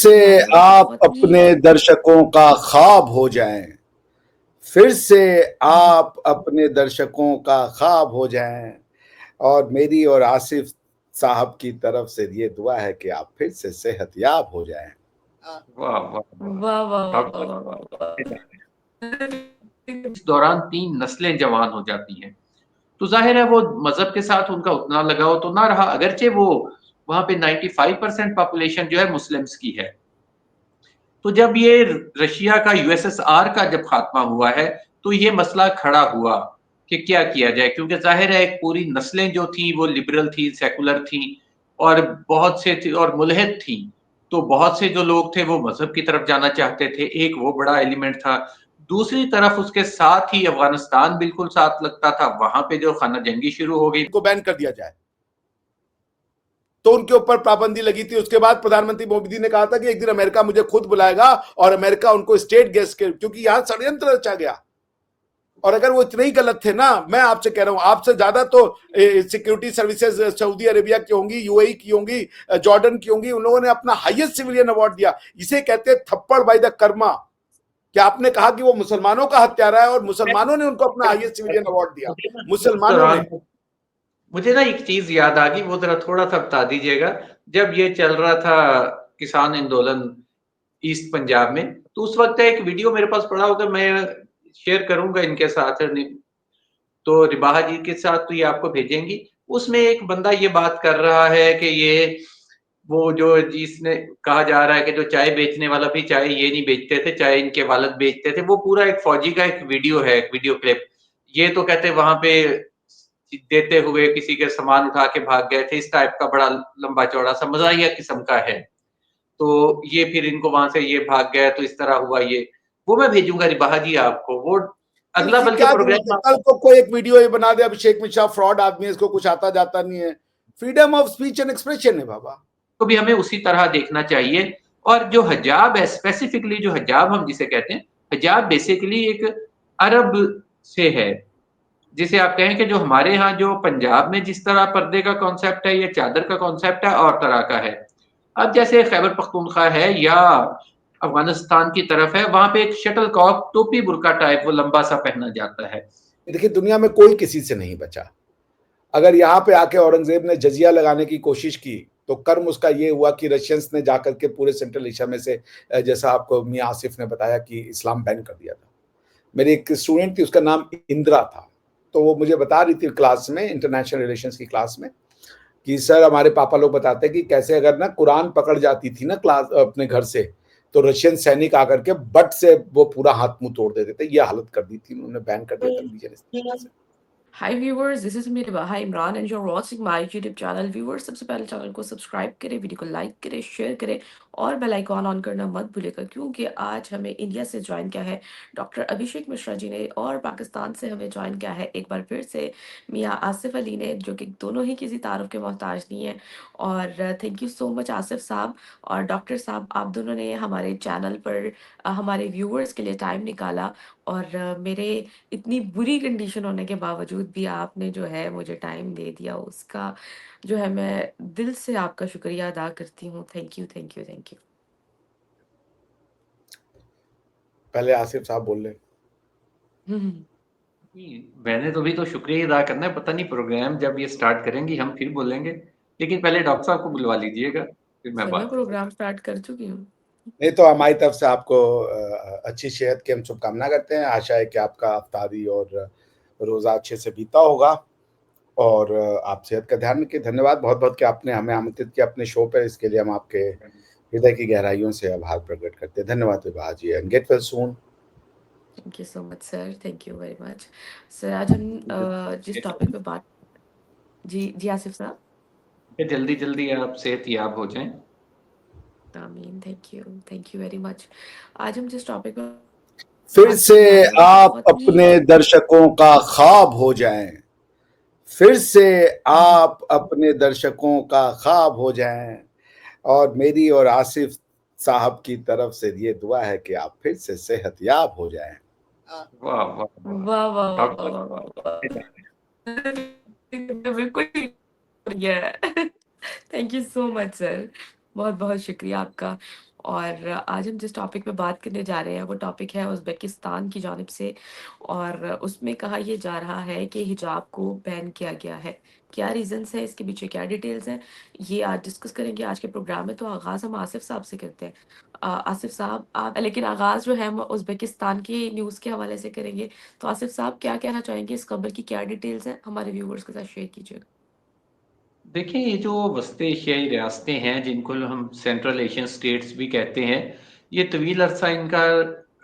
से हाँ, आप बहुत ही अपने दर्शकों का ख्वाब हो जाएं, फिर से आप अपने दर्शकों का ख्वाब हो जाएं। और मेरी और आसिफ साहब की तरफ से ये दुआ है कि आप फिर से सेहतयाब हो जाएं। वाह वाह वाह वाह वाह वाह डॉक्टर वाह वाह वाह। इस दौरान 3 नस्लें जवान हो जाती हैं। तो ज़ाहिर है वो मज़हब के साथ उनका उतना लगाव तो ना रहा, अगरचे वो वहाँ पे 95% पॉपुलेशन जो है मुस्लिम्स की है। तो जब ये रशिया का यूएसएसआर का जब खात्मा हुआ है, तो ये मसला खड़ा हुआ कि क्या किया जाए? क्योंकि ज़ाहिर है एक पूरी नस्लें जो थी वो लिबरल थी, सेकुलर थी और बहुत से थे और मुल्हिद थी। तो बहुत से जो लोग थे वो मज़हब की तरफ जाना चाहते थे, एक वो बड़ा एलिमेंट था। दूसरी तरफ उसके साथ ही अफ़गानिस्तान बिल्कुल साथ लगता था, वहाँ पे जो खाना जंगी शुरू हो गई। को बैन कर दिया जाए, तो उनके ऊपर पाबंदी लगी थी। उसके बाद प्रधानमंत्री मोदी ने कहा था कि एक दिन अमेरिका मुझे खुद बुलाएगा और अमेरिका उनको स्टेट गैस के, क्योंकि यहां षड्यंत्र रचा गया। और अगर वो इतने ही गलत थे ना, मैं आपसे कह रहा हूं, आपसे ज्यादा तो सिक्योरिटी सर्विसेज सऊदी अरेबिया की होंगी, यूएई की होंगी, जॉर्डन की होंगी। उन लोगों ने अपना हाईएस्ट सिविलियन अवार्ड दिया। इसे कहते हैं थप्पड़ बाय द कर्मा। क्या आपने कहा कि वो मुसलमानों का हत्यारा है और मुसलमानों ने उनको अपना हाईएस्ट सिविलियन अवार्ड दिया, मुसलमानों ने। मुझे ना एक चीज याद आ गई, वो जरा थोड़ा सा बता दीजिएगा। जब ये चल रहा था किसान आंदोलन ईस्ट पंजाब में, तो उस वक्त एक वीडियो मेरे पास पड़ा होगा, मैं शेयर करूंगा इनके साथ, तो रिबाहा जी के साथ, तो ये आपको भेजेंगी। उसमें एक बंदा ये बात कर रहा है कि ये वो जो जिसने कहा जा रहा है कि जो चाय बेचने वाला भी चाय ये नहीं बेचते थे, चाय इनके वालिद बेचते थे, वो पूरा एक फौजी का एक वीडियो है, एक वीडियो क्लिप। ये तो कहते वहां पे देते हुए किसी के सामान उठा के भाग गए थे, इस टाइप का बड़ा लंबा चौड़ा सा मजाहिया किस्म का है। तो ये फिर इनको वहां से ये भाग गए, तो इस तरह हुआ ये। वो मैं भेजूंगा रिबाहा जी आपको, वो अगला इसकी बल्कि क्या जरूरत है? प्रोग्राम कल को कोई एक वीडियो ये बना दे, अभिषेक मिश्रा फ्रॉड आदमी है, इसको कुछ आता जाता नहीं है। Freedom of speech and expression है बाबा। को भी हमें उसी तरह देखना चाहिए। और जो हिजाब है, स्पेसिफिकली जो हिजाब हम जिसे कहते हैं, हिजाब बेसिकली एक अरब से है। जिसे आप कहें कि जो हमारे यहाँ जो पंजाब में जिस तरह पर्दे का कॉन्सेप्ट है या चादर का कॉन्सेप्ट है, और तरह का है। अब जैसे खैबर पख्तूनख्वा है या अफगानिस्तान की तरफ है, वहां पे एक शटल कॉक टोपी बुर्का टाइप वो लंबा सा पहना जाता है। देखिए, दुनिया में कोई किसी से नहीं बचा। अगर यहाँ पे आके औरंगजेब ने जजिया लगाने की कोशिश की, तो कर्म उसका ये हुआ कि रशियंस ने जाकर के पूरे सेंट्रल एशिया में से, जैसा आपको मियाँ आसिफ ने बताया, कि इस्लाम बैन कर दिया था। मेरी एक स्टूडेंट थी, उसका नाम इंदिरा था। तो वो मुझे बता रही थी क्लास में, इंटरनेशनल रिलेशंस की क्लास में, कि सर हमारे पापा लोग बताते हैं कि कैसे अगर ना कुरान पकड़ जाती थी ना क्लास अपने घर से, तो रशियन सैनिक आकर के बट से वो पूरा हाथ मुंह तोड़ देते थे। ये हालत कर दी थी उन्होंने, बैन कर दिया था रिलीजन इस तरीके से। Hi viewers, this is me Ribaha Imran and you're watching my YouTube channel. Viewers, सबसे पहले चैनल को सब्सक्राइब करें, वीडियो को लाइक करें, शेयर करें और बेल आइकॉन ऑन करना मत भूलिएगा, क्योंकि आज हमें इंडिया से ज्वाइन किया है डॉक्टर अभिषेक मिश्रा जी ने और पाकिस्तान से हमें ज्वाइन किया है एक बार फिर से मियाँ आसिफ अली ने, जो कि दोनों ही किसी तारुफ के मोहताज नहीं है। और thank you so much Asif साहब और डॉक्टर साहब, आप दोनों ने हमारे चैनल पर हमारे व्यूअर्स के लिए टाइम निकाला। और मेरे इतनी बुरी कंडीशन होने के बावजूद भी आपने जो है मुझे टाइम दे दिया, उसका जो है मैं दिल से आपका शुक्रिया अदा करती हूँ। Thank you thank you thank you. पहले आसिफ साहब बोल रहे। मैंने तो भी तो शुक्रिया अदा करना है, पता नहीं प्रोग्राम जब ये स्टार्ट करेंगी हम फिर बोलेंगे, लेकिन पहले डॉक्टर साहब को बुलवा लीजिएगा, फिर मैं सर मैं बात करूँ। प्रोग्राम स्टार्ट कर चुकी हूँ। नहीं तो हमारी तरफ से आपको अच्छी सेहत की हम शुभकामना करते हैं। आशा है कि आपका अफ्तारी और रोज़ा अच्छे से बीता होगा। और आप सेहत का ध्यान रखिए। धन्यवाद बहुत बहुत कि आपने हमें आमंत्रित किया अपने शो पे। इसके लिए हम आपके हृदय की गहराइयों से आभार प्रकट करते हैं। धन्यवाद Vibha ji, and get well soon. Thank you so much sir, thank you very much sir. आज हम जिस टॉपिक पे बात, जी जी आसिफ साहब। जल्दी जल्दी आप सेहत याब हो जाएं। आमीन, थैंक यू वेरी मच। आज हम जिस टॉपिक पे फिर बात से करने जा रहे हैं वो आप बहुत ही अपने दर्शकों का ख्वाब हो जाएं। फिर से आप अपने दर्शकों का ख्वाब हो जाएं। और मेरी और आसिफ साहब की तरफ से ये दुआ है कि आप फिर से सेहतयाब हो जाएं। वाह वाह वाह वाह वाह वाह डॉक्टर वाह वाह वाह। बिल्कुल। Thank you so much sir, बहुत बहुत शुक्रिया आपका। और आज हम जिस टॉपिक पे बात करने जा रहे हैं वो टॉपिक है उज़्बेकिस्तान की जानिब से, और उसमें कहा ये जा रहा है कि हिजाब को बैन किया गया है। क्या रीज़न्स हैं, इसके पीछे क्या डिटेल्स हैं, ये आज डिस्कस करेंगे आज के प्रोग्राम में। तो आगाज़ हम आसिफ साहब से करते हैं। आसिफ साहब, आप लेकिन आगाज़ जो है हम उज़्बेकिस्तान की न्यूज़ के हवाले से करेंगे। तो आसिफ साहब, क्या कहना चाहेंगे, इस खबर की क्या डिटेल्स हैं, हमारे व्यूअर्स के साथ शेयर कीजिएगा। देखिए, ये जो वस्ती एशियाई रियासतें हैं, जिनको हम सेंट्रल एशियन स्टेट्स भी कहते हैं, ये तवील अरसा इनका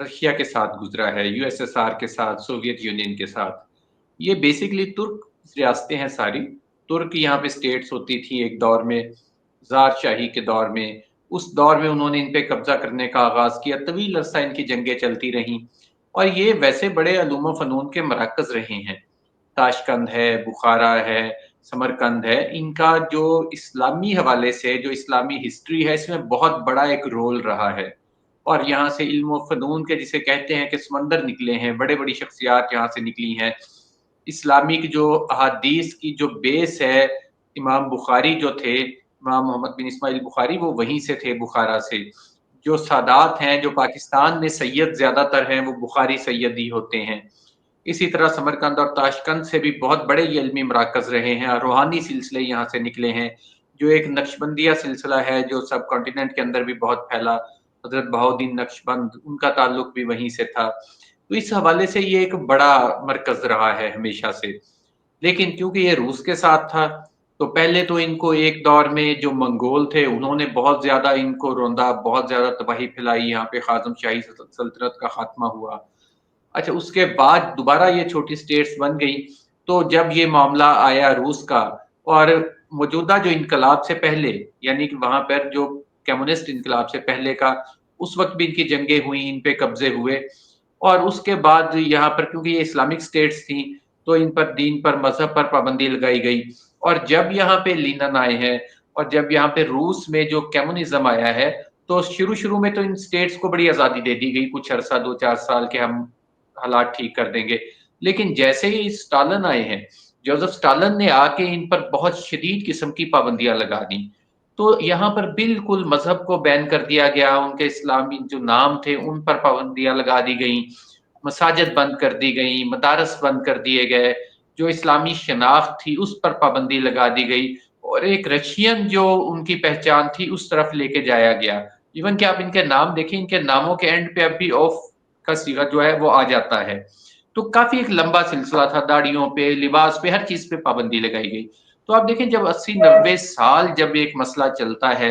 रशिया के साथ गुजरा है, यूएसएसआर के साथ, सोवियत यूनियन के साथ। ये बेसिकली तुर्क रियासतें हैं सारी। तुर्क यहाँ पे स्टेट्स होती थी एक दौर में, ज़ार शाही के दौर में। उस दौर में उन्होंने इन पे कब्ज़ा करने का आगाज़ किया, तवील अरसा इनकी जंगें चलती रहीं और ये वैसे बड़े उलूम फ़नून के मरकज़ रहे हैं। ताशकंद है, बुखारा है, समरकंद है, इनका जो इस्लामी हवाले से जो इस्लामी हिस्ट्री है, इसमें बहुत बड़ा एक रोल रहा है। और यहाँ से इल्म फ़नून के जिसे कहते हैं कि समंदर निकले हैं, बड़े-बड़ी शख्सियात यहाँ से निकली हैं। इस्लामिक जो अहादीस की जो बेस है, इमाम बुखारी जो थे, इमाम मोहम्मद बिन इस्माइल बुखारी, वो वहीं से थे, बुखारा से। जो सादात हैं, जो पाकिस्तान में सैयद ज़्यादातर हैं, वो बुखारी सैयद ही होते हैं। इसी तरह समरकंद और ताशकंद से भी बहुत बड़े ये इल्मी मराकज़ रहे हैं और रूहानी सिलसिले यहाँ से निकले हैं। जो एक नक्शबंदिया सिलसिला है, जो सब कॉन्टिनेंट के अंदर भी बहुत फैला, हज़रत बहाउद्दीन नक्शबंद, उनका ताल्लुक भी वहीं से था। तो इस हवाले से ये एक बड़ा मरकज़ रहा है हमेशा से। लेकिन क्योंकि ये रूस के साथ था, तो पहले तो इनको एक दौर में जो मंगोल थे, उन्होंने बहुत ज़्यादा इनको रौंदा, बहुत ज़्यादा तबाही फैलाई, यहाँ पे ख़ाज़म शाही सल्तनत का ख़ात्मा हुआ। अच्छा, उसके बाद दोबारा ये छोटी स्टेट्स बन गई, तो जब ये मामला आया रूस का और मौजूदा जो इनकलाब से पहले, यानी कि वहाँ पर जो कम्युनिस्ट इनकलाब से पहले का, उस वक़्त भी इनकी जंगें हुई, इन पे कब्ज़े हुए और उसके बाद यहाँ पर क्योंकि ये इस्लामिक स्टेट्स थी, तो इन पर दीन पर, मज़हब पर पाबंदी लगाई गई और जब यहाँ पे लीनन आए हैं और जब यहाँ पे रूस में जो कम्युनिज़्म आया है, तो शुरू-शुरू में तो इन स्टेट्स को बड़ी आज़ादी दे दी गई, कुछ अरसा 2-4 साल के हम हालात ठीक कर देंगे। लेकिन जैसे ही स्टालिन आए हैं, जोसेफ स्टालिन ने आके इन पर बहुत शदीद किस्म की पाबंदियाँ लगा दी। तो यहाँ पर बिल्कुल मज़हब को बैन कर दिया गया, उनके इस्लामी जो नाम थे, उन पर पाबंदियाँ लगा दी गईं, मसाजिद बंद कर दी गईं, मदारस बंद कर दिए गए, जो इस्लामी शनाख्त थी, उस पर पाबंदी लगा दी गई और एक रशियन जो उनकी पहचान थी, उस तरफ लेके जाया गया। इवन कि आप इनके नाम देखें, इनके नामों के एंड पे अब भी ऑफ का सीगा जो है वो आ जाता है। तो काफ़ी एक लंबा सिलसिला था, दाढ़ियों पे, लिबास पे, हर चीज़ पे पाबंदी लगाई गई। तो आप देखें जब 80-90 साल जब एक मसला चलता है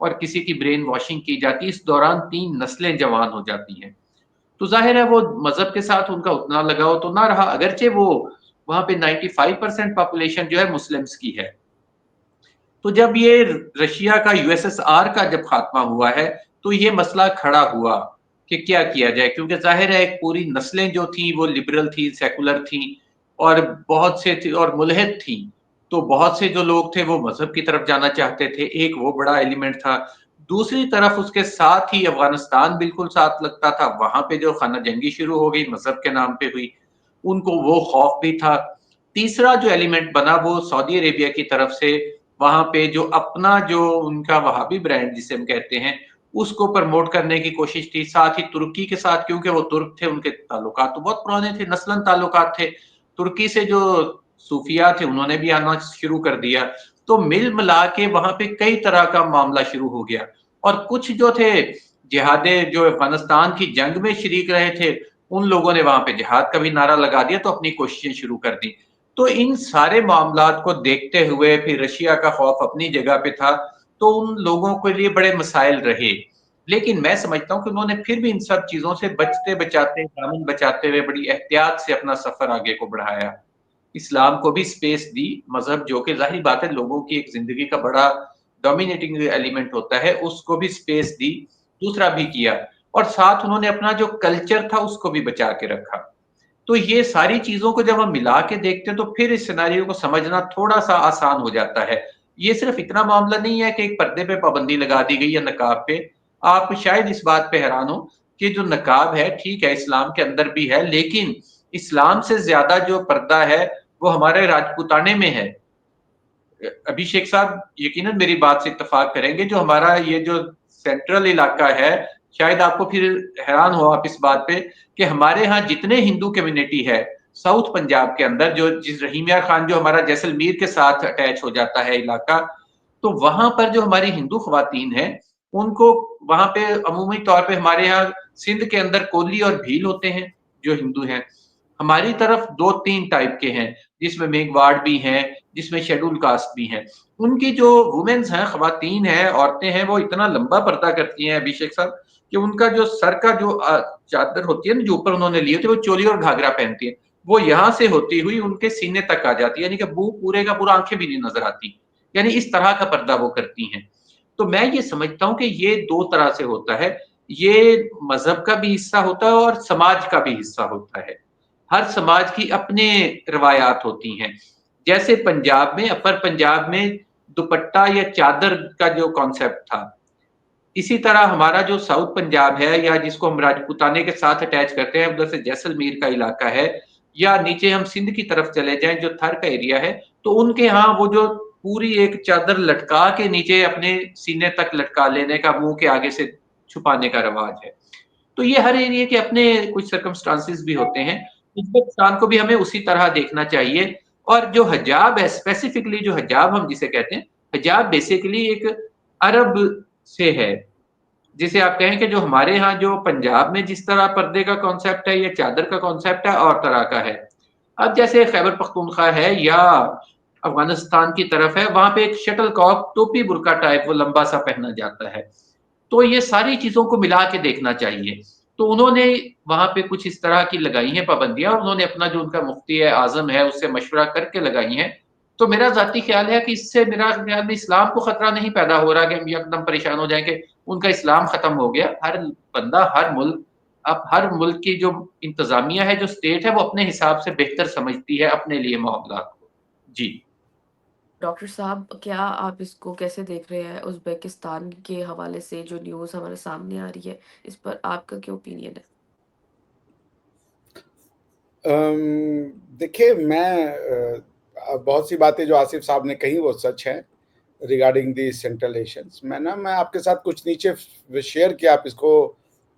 और किसी की ब्रेन वॉशिंग की जाती है, इस दौरान 3 नस्लें जवान हो जाती हैं। तो ज़ाहिर है वो मज़हब के साथ उनका उतना लगाव तो ना रहा, अगरचे वो वहाँ पे 95% पॉपुलेशन जो है मुस्लिम्स की है। तो जब ये रशिया का यूएसएसआर का जब खात्मा हुआ है, तो ये मसला खड़ा हुआ कि क्या किया जाए? क्योंकि ज़ाहिर है एक पूरी नस्लें जो थी वो लिबरल थी, सेकुलर थी और बहुत से थे और मुल्हिद थी। तो बहुत से जो लोग थे वो मज़हब की तरफ जाना चाहते थे, एक वो बड़ा एलिमेंट था। दूसरी तरफ उसके साथ ही अफ़गानिस्तान बिल्कुल साथ लगता था, वहाँ पे जो खाना जंगी शुरू हो गई मज़हब के नाम पे हुई, उनको वो खौफ भी था। तीसरा जो एलिमेंट बना वो सऊदी अरेबिया की तरफ से वहाँ पे जो अपना जो उनका वहाबी ब्रांड जिसे हम कहते हैं, उसको प्रमोट करने की कोशिश थी। साथ ही तुर्की के साथ क्योंकि वो तुर्क थे, उनके ताल्लुकात तो बहुत पुराने थे, नस्लन ताल्लुकात थे। तुर्की से जो सूफिया थे, उन्होंने भी आना शुरू कर दिया। तो मिल-मिला के वहाँ पे कई तरह का मामला शुरू हो गया और कुछ जो थे जिहादे जो अफ़गानिस्तान की जंग में शरीक रहे थे, उन लोगों ने वहाँ पे जिहाद का भी नारा लगा दिया, तो अपनी कोशिशें शुरू कर दी। तो इन सारे मामलात को देखते हुए फिर रशिया का खौफ अपनी जगह पे था, तो उन लोगों के लिए बड़े मसाइल रहे। लेकिन मैं समझता हूँ कि उन्होंने फिर भी इन सब चीज़ों से बचते-बचाते, दामन बचाते हुए बड़ी एहतियात से अपना सफ़र आगे को बढ़ाया। इस्लाम को भी स्पेस दी, मज़हब जो कि ज़ाहिर बात है लोगों की एक ज़िंदगी का बड़ा डोमिनेटिंग एलिमेंट होता है, उसको भी स्पेस दी, दूसरा भी किया और साथ उन्होंने अपना जो कल्चर था उसको भी बचा के रखा। तो ये सारी चीज़ों को जब हम मिला के देखते हैं तो फिर इस सिनेरियो को समझना थोड़ा-सा आसान हो जाता है। ये सिर्फ़ इतना मामला नहीं है कि एक पर्दे पे पाबंदी लगा दी गई या नकाब पे। आप शायद इस बात पे हैरान हो कि जो नकाब है, ठीक है, इस्लाम के अंदर भी है, लेकिन इस्लाम से ज़्यादा जो पर्दा है, वो हमारे राजपूताने में है। अभिषेक साहब यकीनन मेरी बात से इत्तेफ़ाक करेंगे, जो हमारा ये जो सेंट्रल इलाका है, शायद आपको फिर हैरान हो आप इस बात पे कि हमारे यहाँ जितने हिंदू कम्युनिटी है साउथ पंजाब के अंदर, जो जिस रहीम यार खान, जो हमारा जैसलमेर के साथ अटैच हो जाता है इलाका, तो वहां पर जो हमारी हिंदू खवातीन हैं, उनको वहां पे अमूमी तौर पे हमारे यहाँ सिंध के अंदर कोली और भील होते हैं जो हिंदू हैं। हमारी तरफ 2-3 टाइप के हैं, जिसमें मेघवाड़ भी हैं, जिसमें शेड्यूल कास्ट भी हैं। उनकी जो वुमेन्स हैं, खवातीन हैं, औरतें हैं, वो इतना लंबा पर्दा करती हैं अभिषेक साहब, कि उनका जो सर का जो चादर होती है ना, जो ऊपर उन्होंने ली होती है, वो चोली और घाघरा पहनती है। वो यहाँ से होती हुई उनके सीने तक आ जाती है, यानी कि मुँह पूरे का पूरा, आँखें भी नहीं नज़र आती। यानी इस तरह का पर्दा वो करती हैं। तो मैं ये समझता हूँ कि ये 2 तरह से होता है। ये मज़हब का भी हिस्सा होता है और समाज का भी हिस्सा होता है। हर समाज की अपने रिवायात होती हैं। जैसे पंजाब में, अपर पंजाब में दुपट्टा या चादर का जो कॉन्सेप्ट था, इसी तरह हमारा जो साउथ पंजाब है, या जिसको हम राजपूताने के साथ अटैच करते हैं, उधर से जैसलमेर का इलाका है, या नीचे हम सिंध की तरफ चले जाएँ जो थर का एरिया है, तो उनके यहाँ वो जो पूरी एक चादर लटका के नीचे अपने सीने तक लटका लेने का, मुँह के आगे से छुपाने का रिवाज है। तो ये हर एरिया के अपने कुछ सर्कमस्टांसेस भी होते हैं। हिंदुस्तान को भी हमें उसी तरह देखना चाहिए। और जो हिजाब है, स्पेसिफिकली जो हिजाब हम जिसे कहते हैं, हिजाब बेसिकली एक अरब से है। जिसे आप कहें कि जो हमारे यहाँ जो पंजाब में जिस तरह पर्दे का कॉन्सेप्ट है या चादर का कॉन्सेप्ट है, और तरह का है। अब जैसे खैबर पख्तूनख्वा है या अफ़गानिस्तान की तरफ है, वहाँ पे एक शटलकॉक टोपी बुर्का टाइप वो लंबा सा पहना जाता है। तो ये सारी चीज़ों को मिला के देखना चाहिए। तो उन्होंने वहाँ पे कुछ इस तरह की लगाई हैं पाबंदियाँ, और उन्होंने अपना जो उनका मुफ्ती है आज़म है, उससे मशवरा करके लगाई हैं। तो मेरा ज़ाती ख़्याल है कि इससे मेरा ख़्याल में इस्लाम को खतरा नहीं पैदा हो रहा कि हम एकदम परेशान हो जाएँ कि उनका इस्लाम ख़त्म हो गया। हर बंदा, हर मुल्क, अब हर मुल्क की जो इंतज़ामिया है, जो स्टेट है, वो अपने हिसाब से बेहतर समझती है अपने लिए मामलात को। जी। डॉक्टर साहब, क्या आप इसको कैसे देख रहे हैं? उज़्बेकिस्तान के हवाले से जो न्यूज़ हमारे सामने आ रही है, इस पर आपका क्या ओपिनियन है? देखिए, मैं बहुत सी बातें जो आसिफ साहब ने कही वो सच हैं रिगार्डिंग दी सेंट्रल एशियंस। मैं आपके साथ कुछ नीचे शेयर किया, आप इसको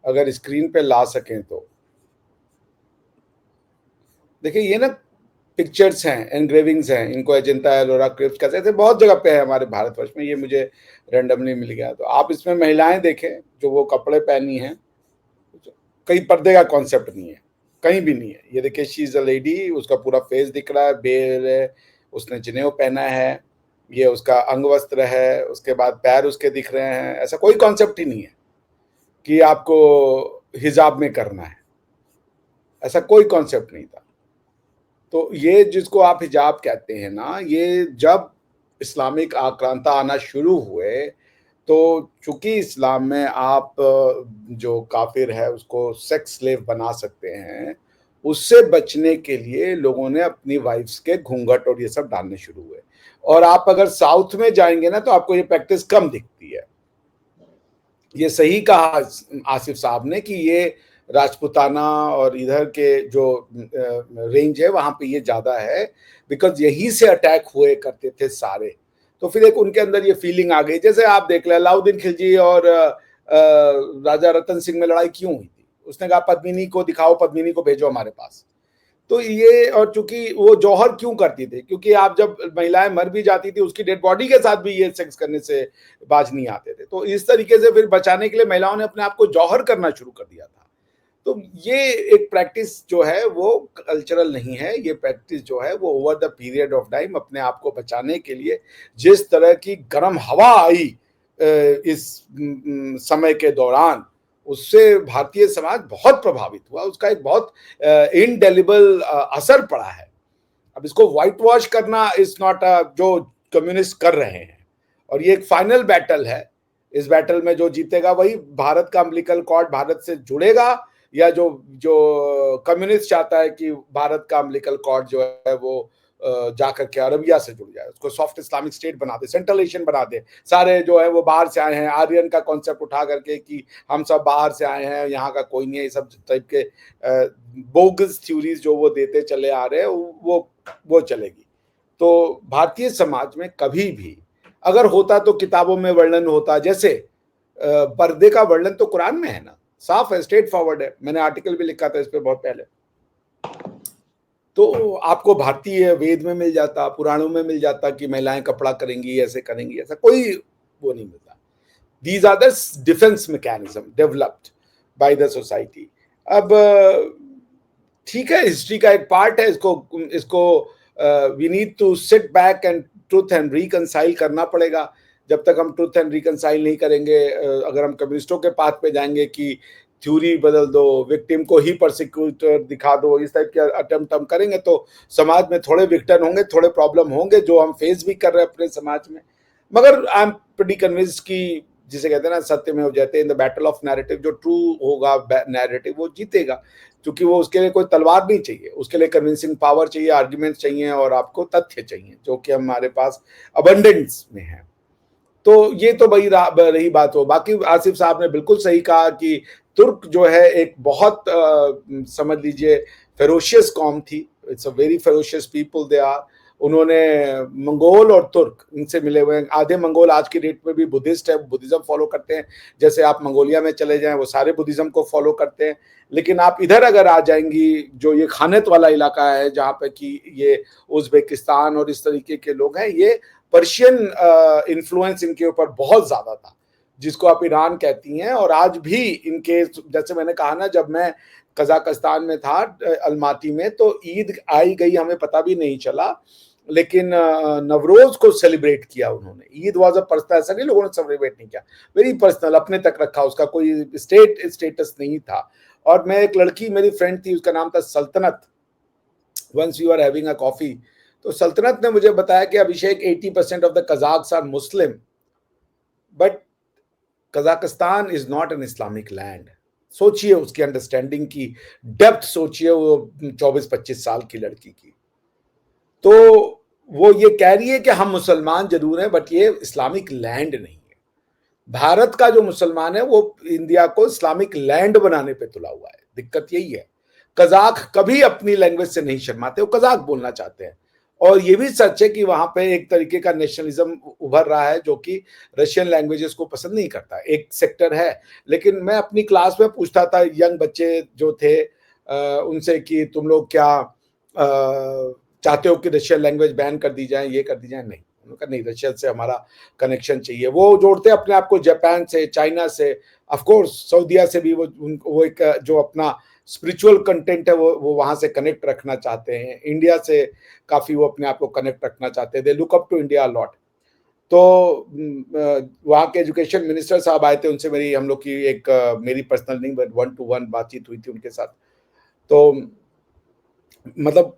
अगर स्क्रीन पे ला सकें तो। देखिए, ये ना पिक्चर्स हैं, एनग्रेविंग्स हैं, इनको अजंता एलोरा क्रिप्स कहते हैं, बहुत जगह पे है हमारे भारतवर्ष में, ये मुझे रैंडमली मिल गया। तो आप इसमें महिलाएं देखें जो वो कपड़े पहनी हैं, कहीं पर्दे का कॉन्सेप्ट नहीं है, कहीं भी नहीं है। ये देखिए, शी इज अ लेडी, उसका पूरा फेस दिख रहा है, बेल है, उसने जनेऊ पहना है, ये उसका अंग वस्त्र है, उसके बाद पैर उसके दिख रहे हैं। ऐसा कोई कॉन्सेप्ट ही नहीं है कि आपको हिजाब में करना है, ऐसा कोई कॉन्सेप्ट नहीं था। तो ये जिसको आप हिजाब कहते हैं ना, ये जब इस्लामिक आक्रांता आना शुरू हुए, तो चूंकि इस्लाम में आप जो काफिर है उसको सेक्स स्लेव बना सकते हैं, उससे बचने के लिए लोगों ने अपनी वाइफ्स के घूंघट और ये सब डालने शुरू हुए। और आप अगर साउथ में जाएंगे ना, तो आपको ये प्रैक्टिस कम दिखती है। ये सही कहा आसिफ साहब ने कि ये राजपूताना और इधर के जो रेंज है वहां पे ये ज्यादा है, बिकॉज यहीं से अटैक हुए करते थे सारे। तो फिर एक उनके अंदर ये फीलिंग आ गई। जैसे आप देख लें, अलाउद्दीन खिलजी और राजा रतन सिंह में लड़ाई क्यों हुई थी? उसने कहा पद्मिनी को दिखाओ, पद्मिनी को भेजो हमारे पास। तो ये, और चूंकि वो जौहर क्यों करती थी, क्योंकि आप जब महिलाएं मर भी जाती थी, उसकी डेड बॉडी के साथ भी ये सेक्स करने से बाज नहीं आते थे। तो इस तरीके से फिर बचाने के लिए महिलाओं ने अपने आप को जौहर करना शुरू कर दिया था। तो ये एक प्रैक्टिस जो है वो कल्चरल नहीं है, ये प्रैक्टिस जो है वो over the period of time अपने आप को बचाने के लिए, जिस तरह की गर्म हवा आई इस समय के दौरान, उससे भारतीय समाज बहुत प्रभावित हुआ, उसका एक बहुत इनडेलिबल असर पड़ा है। अब इसको व्हाइट वॉश करना इज नॉट जो कम्युनिस्ट कर रहे हैं, और ये एक फाइनल बैटल है। इस बैटल में जो जीतेगा वही भारत का अम्बिलिकल कॉर्ड भारत से जुड़ेगा, या जो जो कम्युनिस्ट चाहता है कि भारत का अम्बिलिकल कॉर्ड जो है वो जाकर के अरबिया से जुड़ जाए, उसको सॉफ्ट इस्लामिक स्टेट बना दे, सेंट्रल एशियन बना दे। सारे जो है वो बाहर से आए हैं, आर्यन का कॉन्सेप्ट उठा करके कि हम सब बाहर से आए हैं, यहाँ का कोई नहीं है, ये सब टाइप के बोगस थ्योरीज जो वो देते चले आ रहे हैं, वो चलेगी। तो भारतीय समाज में कभी भी अगर होता तो किताबों में वर्णन होता, जैसे पर्दे का वर्णन तो कुरान में है ना, साफ है, स्ट्रेट फॉरवर्ड है। मैंने आर्टिकल भी लिखा था इस पे बहुत पहले। तो आपको भारतीय वेद में मिल जाता, पुराणों में मिल जाता कि महिलाएं कपड़ा करेंगी, ऐसे करेंगी, ऐसा कोई वो नहीं मिलता। These are the defense mechanism developed by the society. अब ठीक है, हिस्ट्री का एक पार्ट है, इसको we need to sit back and truth and reconcile करना पड़ेगा। जब तक हम ट्रूथ एंड रिकंसाइल नहीं करेंगे, अगर हम कम्युनिस्टों के पाथ पे जाएंगे कि थ्योरी बदल दो, विक्टिम को ही प्रोसिक्यूटर दिखा दो, इस टाइप के अटेम्प्ट हम करेंगे तो समाज में थोड़े विक्टिम होंगे, थोड़े प्रॉब्लम होंगे, जो हम फेस भी कर रहे हैं अपने समाज में। मगर आई एम प्रीटी कन्विंस्ड कि जिसे कहते हैं ना, सत्य में हो जाते हैं, in the battle of narrative, जो ट्रू होगा नैरेटिव वो जीतेगा, क्योंकि वो उसके लिए कोई तलवार नहीं चाहिए, उसके लिए कन्विंसिंग पावर चाहिए, आर्ग्यूमेंट चाहिए और आपको तथ्य चाहिए, जो कि हमारे पास अबंडेंस में है। तो ये तो भाई रही बात हो। बाकी आसिफ साहब ने बिल्कुल सही कहा कि तुर्क जो है एक बहुत समझ लीजिए फेरोशियस कौम थी। It's a very ferocious people they are. उन्होंने मंगोल और तुर्क इनसे मिले हुए हैं। आधे मंगोल आज की डेट में भी बुद्धिस्ट है, बुद्धिज्म फॉलो करते हैं। जैसे आप मंगोलिया में चले जाएं, वो सारे बुद्धिज्म को फॉलो करते हैं। लेकिन आप इधर अगर आ जाएंगी, जो ये खानेत वाला इलाका है, जहाँ पे कि ये उज्बेकिस्तान और इस तरीके के लोग हैं, ये पर्शियन इन्फ्लुएंस इनके ऊपर बहुत ज्यादा था, जिसको आप ईरान कहती हैं। और आज भी इनके, जैसे मैंने कहा ना, जब मैं कजाकिस्तान में था अलमाती में, तो ईद आई गई हमें पता भी नहीं चला, लेकिन नवरोज को सेलिब्रेट किया उन्होंने। ईद वाज अ पर्सनल, ऐसा नहीं लोगों ने सेलिब्रेट नहीं किया, वेरी पर्सनल, अपने तक रखा, उसका कोई स्टेटस नहीं था। और मैं एक लड़की, मेरी फ्रेंड थी, उसका नाम था Saltanat. Once we are having a coffee, तो सल्तनत ने मुझे बताया कि Abhishek 80% of the Kazakhs are Muslim, but Kazakhstan is not an Islamic land. सोचिए उसकी अंडरस्टैंडिंग की डेप्थ, सोचिए वो 24-25 साल की लड़की की। तो वो ये कह रही है कि हम मुसलमान जरूर हैं, बट ये इस्लामिक लैंड नहीं है। भारत का जो मुसलमान है वो इंडिया को इस्लामिक लैंड बनाने पे तुला हुआ है। दिक्कत यही है। कजाक कभी अपनी लैंग्वेज से नहीं शर्माते, वो कजाक बोलना चाहते हैं। और ये भी सच है कि वहां पे एक तरीके का नेशनलिज्म उभर रहा है, जो कि रशियन लैंग्वेजेस को पसंद नहीं करता, एक सेक्टर है। लेकिन मैं अपनी क्लास में पूछता था यंग बच्चे जो थे उनसे कि तुम लोग क्या चाहते हो कि रशियन लैंग्वेज बैन कर दी जाए, ये कर दी जाए? नहीं, उन्होंने कहा नहीं, रशियन से हमारा कनेक्शन चाहिए। वो जोड़ते अपने आप को जापान से, चाइना से, ऑफ कोर्स सऊदीया से भी। वो एक जो अपना स्पिरिचुअल कंटेंट है वो वहां से कनेक्ट रखना चाहते हैं। इंडिया से काफी वो अपने आप को कनेक्ट रखना चाहते हैं। They look up to India lot. तो वहाँ के एजुकेशन मिनिस्टर साहब आए थे, उनसे हम लोग की एक मेरी पर्सनल नहीं बट 1-to-1 बातचीत हुई थी उनके साथ। तो मतलब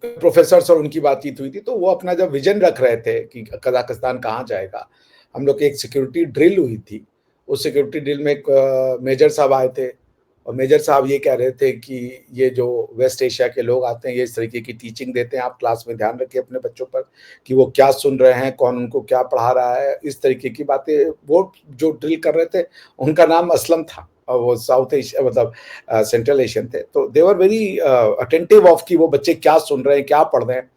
प्रोफेसर और उनकी बातचीत हुई थी, तो वो अपना जब विजन रख रहे थे कि कजाकिस्तान कहाँ जाएगा, हम लोग की एक सिक्योरिटी ड्रिल हुई थी। उस सिक्योरिटी ड्रिल में एक मेजर साहब आए थे, और मेजर साहब ये कह रहे थे कि ये जो वेस्ट एशिया के लोग आते हैं, ये इस तरीके की टीचिंग देते हैं, आप क्लास में ध्यान रखिए अपने बच्चों पर कि वो क्या सुन रहे हैं, कौन उनको क्या पढ़ा रहा है, इस तरीके की बातें। वो जो ड्रिल कर रहे थे, उनका नाम असलम था, और वो साउथ एशिया मतलब सेंट्रल एशियन थे। तो दे वर वेरी अटेंटिव ऑफ कि वो बच्चे क्या सुन रहे हैं, क्या पढ़ रहे हैं।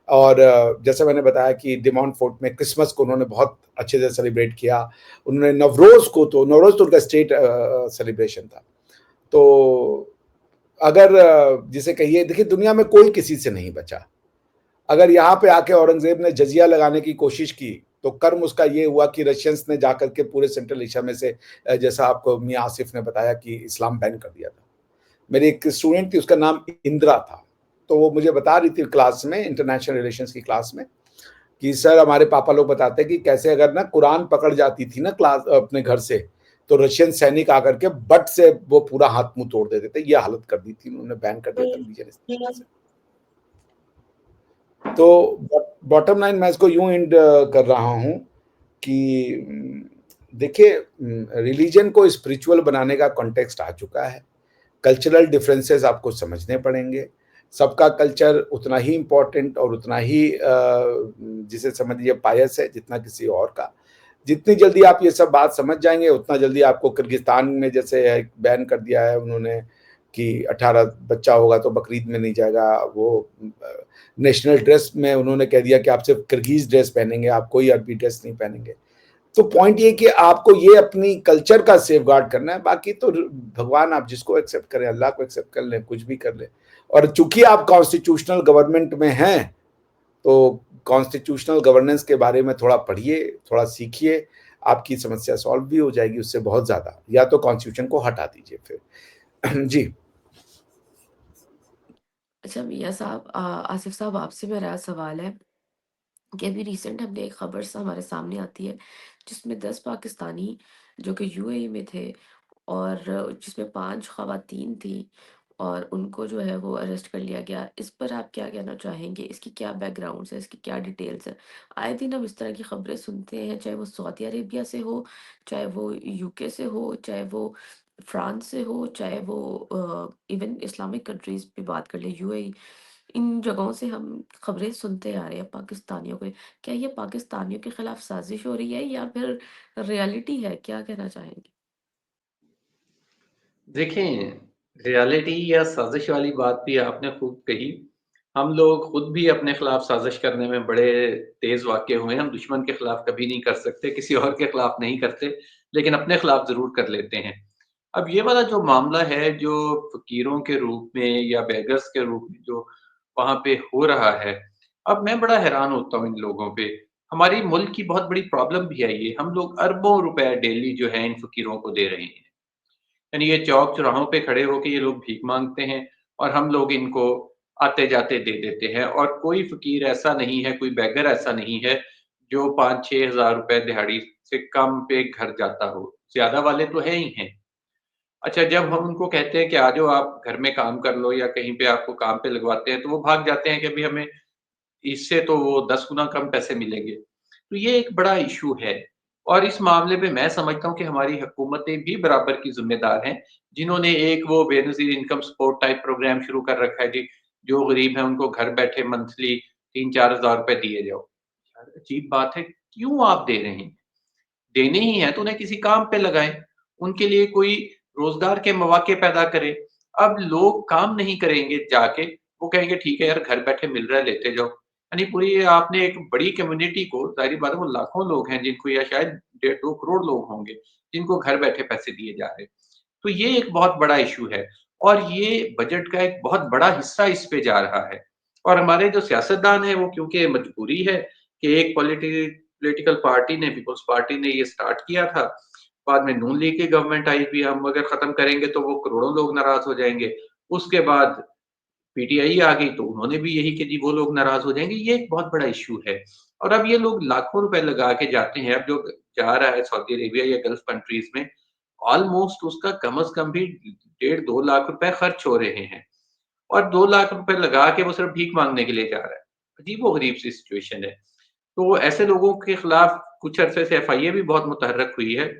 और जैसे मैंने बताया कि डिमांड फोर्ट में क्रिसमस को उन्होंने बहुत अच्छे से सेलिब्रेट किया। उन्होंने नवरोज तो उनका स्टेट सेलिब्रेशन था। तो अगर जिसे कहिए, देखिए दुनिया में कोई किसी से नहीं बचा। अगर यहाँ पे आके औरंगजेब ने जजिया लगाने की कोशिश की, तो कर्म उसका ये हुआ कि रशियंस ने जाकर के पूरे सेंट्रल एशिया में से, जैसा आपको मियां आसिफ ने बताया, कि इस्लाम बैन कर दिया था। मेरी एक स्टूडेंट थी, उसका नाम इंदिरा था। तो वो मुझे बता रही थी क्लास में, इंटरनेशनल रिलेशंस की क्लास में, कि सर हमारे पापा लोग बताते हैं कि कैसे अगर ना कुरान पकड़ जाती थी ना क्लास अपने घर से, तो रशियन सैनिक आकर के बट से वो पूरा हाथ मुंह तोड़ देते थे। ये हालत कर दी थी उन्होंने, बैन कर दिया था रिलीजन इस तरीके से। तो बॉटम लाइन मैं इसको यूं एंड कर रहा हूं कि देखिए, रिलीजन को स्पिरिचुअल बनाने का कॉन्टेक्स्ट आ चुका है। कल्चरल डिफरेंसेस आपको समझने पड़ेंगे। सबका कल्चर उतना ही इम्पोर्टेंट और उतना ही जिसे समझिए पायस है जितना किसी और का। जितनी जल्दी आप ये सब बात समझ जाएंगे, उतना जल्दी आपको किर्गिस्तान में जैसे बैन कर दिया है उन्होंने कि 18 बच्चा होगा तो बकरीद में नहीं जाएगा। वो नेशनल ड्रेस में उन्होंने कह दिया कि आप सिर्फ किर्गिज ड्रेस पहनेंगे, आप कोई अरबी ड्रेस नहीं पहनेंगे। तो पॉइंट ये कि आपको ये अपनी कल्चर का सेफगार्ड करना है, बाकी तो भगवान आप जिसको एक्सेप्ट करें, अल्लाह को एक्सेप्ट कर लें, कुछ भी कर लें। और चूंकि आप कॉन्स्टिट्यूशनल गवर्नमेंट में हैं, तो कॉन्स्टिट्यूशनल गवर्नेंस के बारे में थोड़ा पढ़िए, थोड़ा सीखिए, आपकी समस्या सॉल्व भी हो जाएगी उससे बहुत ज्यादा। या तो कॉन्स्टिट्यूशन को हटा दीजिए फिर। जी अच्छा मियाँ साहब, आसिफ साहब, आपसे मेरा सवाल है कि अभी रिसेंट हमने एक खबर से हमारे सामने आती है जिसमें 10 पाकिस्तानी जो कि यूएई में थे, और जिसमें 5 ख़वातीन थी, और उनको जो है वो अरेस्ट कर लिया गया। इस पर आप क्या कहना चाहेंगे? इसकी क्या बैकग्राउंड्स है? इसकी क्या डिटेल्स है? आए दिन हम इस तरह की खबरें सुनते हैं, चाहे वो सऊदी अरेबिया से हो, चाहे वो यूके से हो, चाहे वो फ्रांस से हो, चाहे वो इवन इस्लामिक कंट्रीज़ पे बात कर ले, यूएई, इन जगहों से हम खबरें सुनते आ रहे हैं पाकिस्तानियों के। क्या ये पाकिस्तानियों के खिलाफ साजिश हो रही है या फिर रियलिटी है? क्या कहना चाहेंगे? देखें, रियलिटी या साज़िश वाली बात भी आपने खूब कही। हम लोग खुद भी अपने खिलाफ साज़िश करने में बड़े तेज़ वाक़िए हुए हैं। हम दुश्मन के खिलाफ कभी नहीं कर सकते, किसी और के खिलाफ नहीं करते, लेकिन अपने खिलाफ ज़रूर कर लेते हैं। अब ये वाला जो मामला है, जो फ़कीरों के रूप में या बेगर्स के रूप में जो वहाँ पे हो रहा है, अब मैं बड़ा हैरान होता हूँ इन लोगों पे। हमारी मुल्क की बहुत बड़ी प्रॉब्लम भी है ये, हम लोग अरबों रुपए डेली जो है इन फ़कीरों को दे रहे हैं। यानी ये चौक-चौराहों पे खड़े होके ये लोग भीख माँगते हैं और हम लोग इनको आते-जाते दे देते हैं, और कोई फ़कीर ऐसा नहीं है, कोई बेगर ऐसा नहीं है, जो 5-6 हज़ार रुपए दिहाड़ी से कम पे घर जाता हो। ज़्यादा वाले तो हैं ही हैं। अच्छा, जब हम उनको कहते हैं कि आ जाओ आप घर में काम कर लो या कहीं पे आपको काम पे लगवाते हैं, तो वो भाग जाते हैं कि अभी हमें इससे तो वो 10 गुना कम पैसे मिलेंगे। तो ये एक बड़ा इश्यू है, और इस मामले में मैं समझता हूँ कि हमारी हुकूमतें भी बराबर की ज़िम्मेदार हैं, जिन्होंने एक वो Benazir income support type program शुरू कर रखा है जी, जो गरीब हैं उनको घर बैठे मंथली 3-4 हज़ार रुपए दिए जाओ। यार अजीब बात है, क्यों आप दे रहे हैं? देने ही हैं तो उन्हें किसी काम पे लगाएँ, उनके लिए कोई रोज़गार के मौके पैदा करें। अब लोग काम नहीं करेंगे जाके, वो कहेंगे ठीक है यार घर बैठे मिल रहा है लेते जाओ। यानी पूरी आपने एक बड़ी कम्युनिटी को, ज़ाहिर-सी बात है वो लाखों लोग हैं जिनको, या शायद डेढ़ 2 करोड़ लोग होंगे, जिनको घर बैठे पैसे दिए जा रहे हैं। तो ये एक बहुत बड़ा इश्यू है, और ये बजट का एक बहुत बड़ा हिस्सा इस पे जा रहा है। और हमारे जो सियासतदान हैं वो, क्योंकि मजबूरी है कि एक पॉलिटिकल पार्टी ने, पीपल्स पार्टी ने ये स्टार्ट किया था, बाद में नून लीग की गवर्नमेंट आई भी, हम अगर खत्म करेंगे तो वो करोड़ों लोग नाराज़ हो जाएँगे। उसके बाद पीटीआई आ गई तो उन्होंने भी यही कि जी वो लोग नाराज़ हो जाएँगे, ये एक बहुत बड़ा इश्यू है। और अब ये लोग लाखों रुपए लगा के जाते हैं, अब जो जा रहा है सऊदी अरेबिया या गल्फ कंट्रीज़ में, ऑलमोस्ट उसका कम से कम भी डेढ़ 2 लाख रुपए खर्च हो रहे हैं, और 2 लाख रुपए लगा के वो सिर्फ़ भीख माँगने के लिए जा रहा है। अजीबो-गरीब सी सिचुएशन है। तो ऐसे लोगों के खिलाफ कुछ अरसे से एफआईए भी बहुत मुतहर्रक हुई है,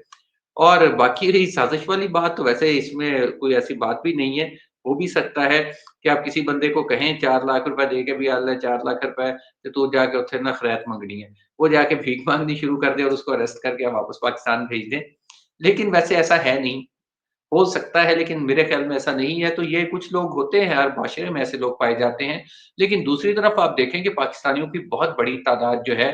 और बाकी रही साज़िश वाली बात, तो वैसे इसमें कोई ऐसी बात भी नहीं है। हो भी सकता है कि आप किसी बंदे को कहें 4 लाख रुपए दे के भी, आ ले 4 लाख रुपए ते तू जाके उत्थे ना खैरात मंगनी है। वो जाके भीख माँगनी शुरू कर दे और उसको अरेस्ट करके हम वापस पाकिस्तान भेज दें। लेकिन वैसे ऐसा है नहीं। हो सकता है लेकिन मेरे ख़्याल में ऐसा नहीं है, तो ये कुछ लोग होते हैं, हर माशरे में ऐसे लोग पाए जाते हैं। लेकिन दूसरी तरफ आप देखें कि पाकिस्तानियों की बहुत बड़ी तादाद जो है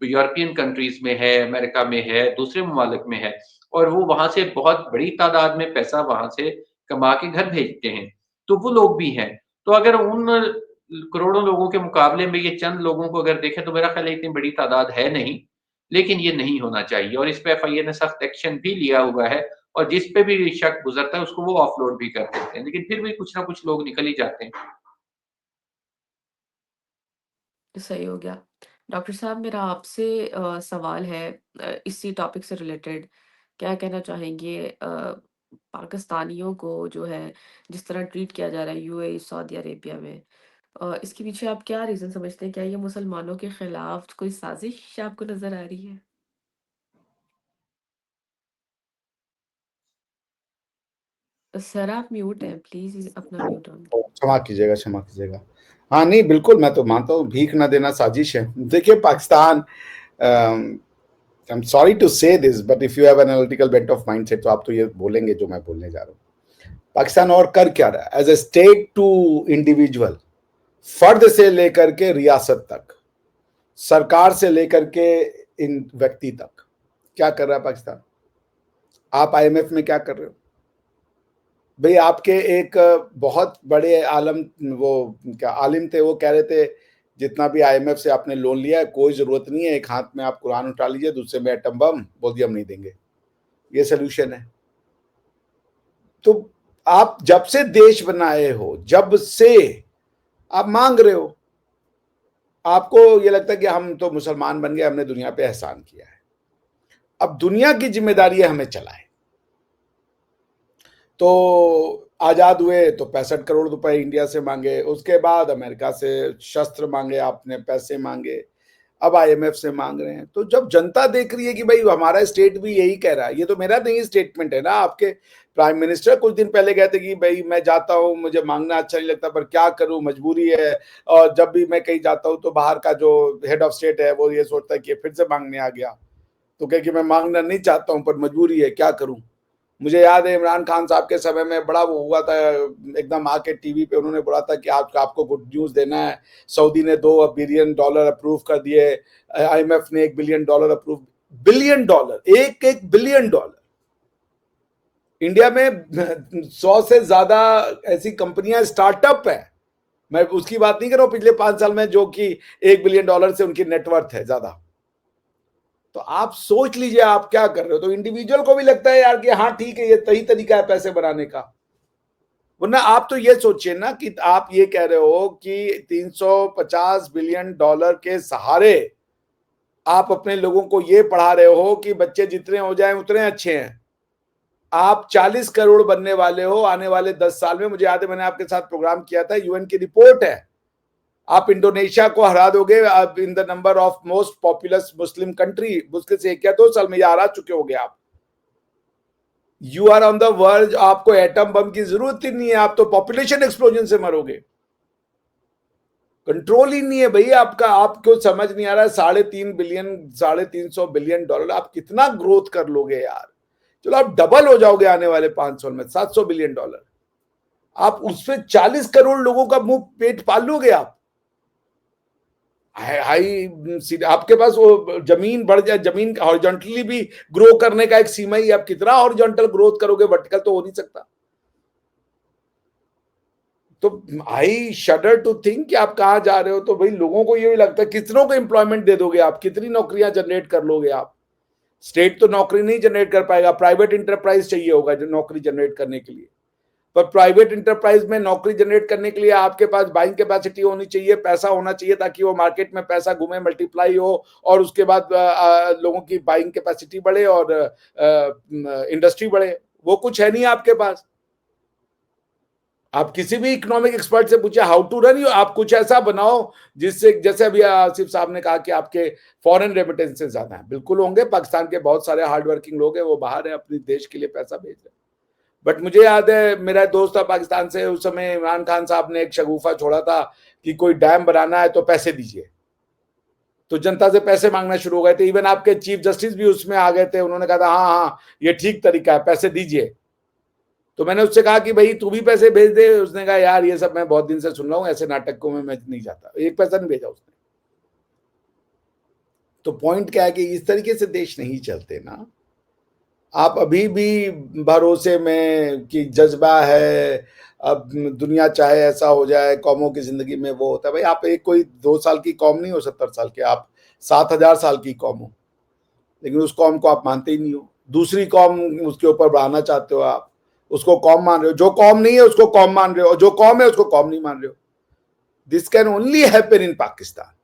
यूरोपियन कंट्रीज़ में है, अमेरिका में है, दूसरे ममालिक में है, और वो वहाँ से बहुत बड़ी तादाद में पैसा वहाँ से कमा के घर भेजते हैं। तो वो लोग भी हैं। तो अगर उन करोड़ों लोगों के मुकाबले में ये चंद लोगों को अगर देखें, तो मेरा ख़्याल है इतनी बड़ी तादाद है नहीं, लेकिन ये नहीं होना चाहिए, और इस पे एफआईए ने सख्त एक्शन भी लिया हुआ है, और जिस पे भी शक गुज़रता है उसको वो ऑफलोड भी कर देते हैं। लेकिन फिर भी कुछ ना कुछ लोग निकल ही जाते हैं। सही हो गया। डॉक्टर साहब, मेरा आपसे सवाल है इसी टॉपिक से रिलेटेड। क्या कहना चाहेंगे पाकिस्तानियों को जो है जिस तरह ट्रीट किया जा रहा है यूएई, सऊदी अरेबिया में, इसके पीछे आप क्या रीज़न समझते हैं? क्या ये मुसलमानों के खिलाफ कोई साजिश आपको नज़र आ रही है? सर आप म्यूट हैं, प्लीज़ अपना म्यूट ऑन कीजिए। क्षमा कीजिएगा, क्षमा कीजिएगा। हाँ, नहीं बिल्कुल, मैं तो मानता हूँ भीख ना देना साजिश है। देखिए Pakistan, I am sorry to say this but if you have an analytical bent of mindset तो आप तो ये बोलेंगे जो मैं बोलने जा रहा हूँ। पाकिस्तान और कर क्या रहा है as a state to individual, फर्द से लेकर के रियासत तक, सरकार से लेकर के इन व्यक्ति तक, क्या कर रहा है पाकिस्तान? आप आईएमएफ में क्या कर रहे हो? भाई आपके एक बहुत बड़े वो क्या आलिम थे, वो कह रहे थे जितना भी आईएमएफ से आपने लोन लिया है कोई जरूरत नहीं है, एक हाथ में आप कुरान उठा लीजिए, दूसरे में एटम बम, बोल दिया हम नहीं देंगे, ये सोल्यूशन है। तो आप जब से देश बनाए हो, जब से आप मांग रहे हो, आपको ये लगता है कि हम तो मुसलमान बन गए, हमने दुनिया पे एहसान किया है, अब दुनिया की जिम्मेदारी है हमें चलाए। तो आजाद हुए तो 65 करोड़ रुपए इंडिया से मांगे, उसके बाद अमेरिका से शस्त्र मांगे, आपने पैसे मांगे, अब आईएमएफ से मांग रहे हैं। तो जब जनता देख रही है कि भाई हमारा स्टेट भी यही कह रहा है, ये तो मेरा नहीं स्टेटमेंट है ना, आपके प्राइम मिनिस्टर कुछ दिन पहले कहते कि भाई मैं जाता हूं, मुझे मांगना अच्छा नहीं लगता पर क्या करूं, मजबूरी है। और जब भी मैं कहीं जाता हूं तो बाहर का जो हेड ऑफ स्टेट है वो ये सोचता है कि फिर से मांगने आ गया, तो कह कि मैं मांगना नहीं चाहता हूं पर मजबूरी है, क्या करूं। मुझे याद है इमरान खान साहब के समय में बड़ा वो हुआ था, एकदम आके टीवी पे उन्होंने बोला था कि आपको गुड न्यूज देना है, सऊदी ने $2 बिलियन अप्रूव कर दिए, आईएमएफ ने $1 बिलियन अप्रूव, $1 बिलियन, एक बिलियन डॉलर। इंडिया में 100 से ज्यादा ऐसी कंपनियां स्टार्टअप है, मैं उसकी बात नहीं कर रहा हूं पिछले 5 साल में, जो कि $1 बिलियन से उनकी नेटवर्थ है ज्यादा। तो आप सोच लीजिए आप क्या कर रहे हो। तो इंडिविजुअल को भी लगता है यार कि हाँ ठीक है, ये सही तरीका है पैसे बनाने का। वरना आप तो ये सोचिए ना कि आप ये कह रहे हो कि $350 बिलियन के सहारे आप अपने लोगों को ये पढ़ा रहे हो कि बच्चे जितने हो जाएं उतने अच्छे हैं। आप 40 करोड़ बनने वाले हो आने वाले 10 साल में। मुझे याद है मैंने आपके साथ प्रोग्राम किया था, यूएन की रिपोर्ट है, आप इंडोनेशिया को हरा दोगे in the number of most populous Muslim country, मुश्किल से 1 या 2 साल में ये हरा चुके होगे आप। You are on the verge, आपको एटम बम की जरूरत ही नहीं है, आप तो पॉपुलेशन एक्सप्लोजन से मरोगे। कंट्रोल ही नहीं है भाई आपका, आपको समझ नहीं आ रहा है। $350 बिलियन आप कितना ग्रोथ कर लोगे यार। चलो आप डबल हो जाओगे आने वाले 5 साल में, $700 बिलियन। आप उसमें 40 करोड़ लोगों का मुंह पेट पाल लोगे आप। हाई आपके पास वो जमीन बढ़ जाए, जमीन हॉरिजॉन्टली भी ग्रो करने का एक सीमा ही, आप कितना हॉरिजॉन्टल ग्रोथ करोगे, वर्टिकल तो हो नहीं सकता। तो आई शडर टू थिंक कि आप कहां जा रहे हो। तो भाई लोगों को ये भी लगता है कितनों को एम्प्लॉयमेंट दे दोगे आप, कितनी नौकरियां जनरेट कर लोगे आप। स्टेट तो नौकरी नहीं जनरेट कर पाएगा, प्राइवेट इंटरप्राइज चाहिए होगा जो नौकरी जनरेट करने के लिए। पर प्राइवेट इंटरप्राइज में नौकरी जनरेट करने के लिए आपके पास बाइंग कैपेसिटी होनी चाहिए, पैसा होना चाहिए ताकि वो मार्केट में पैसा घूमे, मल्टीप्लाई हो, और उसके बाद लोगों की बाइंग कैपेसिटी बढ़े और इंडस्ट्री बढ़े। वो कुछ है नहीं आपके पास। आप किसी भी इकोनॉमिक एक्सपर्ट से पूछे हाउ टू रन यू, आप कुछ ऐसा बनाओ जिससे, जैसे अभी आसिफ साहब ने कहा कि आपके फॉरेन रेमिटेंसेस ज्यादा है, बिल्कुल होंगे। पाकिस्तान के बहुत सारे हार्ड वर्किंग लोग हैं, वो बाहर है, अपने देश के लिए पैसा भेज रहे हैं। बट मुझे याद है मेरा दोस्त था पाकिस्तान से, उस समय इमरान खान साहब ने एक शगुफा छोड़ा था कि कोई डैम बनाना है तो पैसे दीजिए, तो जनता से पैसे मांगना शुरू हो गए थे। इवन आपके चीफ जस्टिस भी उसमें आ गए थे, उन्होंने कहा था हाँ हाँ ये ठीक तरीका है, पैसे दीजिए। तो मैंने उससे कहा कि भाई तू भी पैसे भेज दे, उसने कहा यार ये सब मैं बहुत दिन से सुन रहा हूँ, ऐसे नाटकों में मैं नहीं जाता। एक पैसा नहीं भेजा उसने। तो पॉइंट क्या है कि इस तरीके से देश नहीं चलते ना। आप अभी भी भरोसे में कि जज्बा है, अब दुनिया चाहे ऐसा हो जाए, कौमों की जिंदगी में वो होता है। भाई आप एक कोई 2 साल की कौम नहीं हो, 70 साल के, आप 7,000 साल की कौम हो, लेकिन उस कौम को आप मानते ही नहीं हो। दूसरी कौम उसके ऊपर बढ़ाना चाहते हो, आप उसको कौम मान रहे हो। जो कौम नहीं है उसको कौम मान रहे हो, और जो कौम है उसको कौम नहीं मान रहे हो। This can only happen in Pakistan.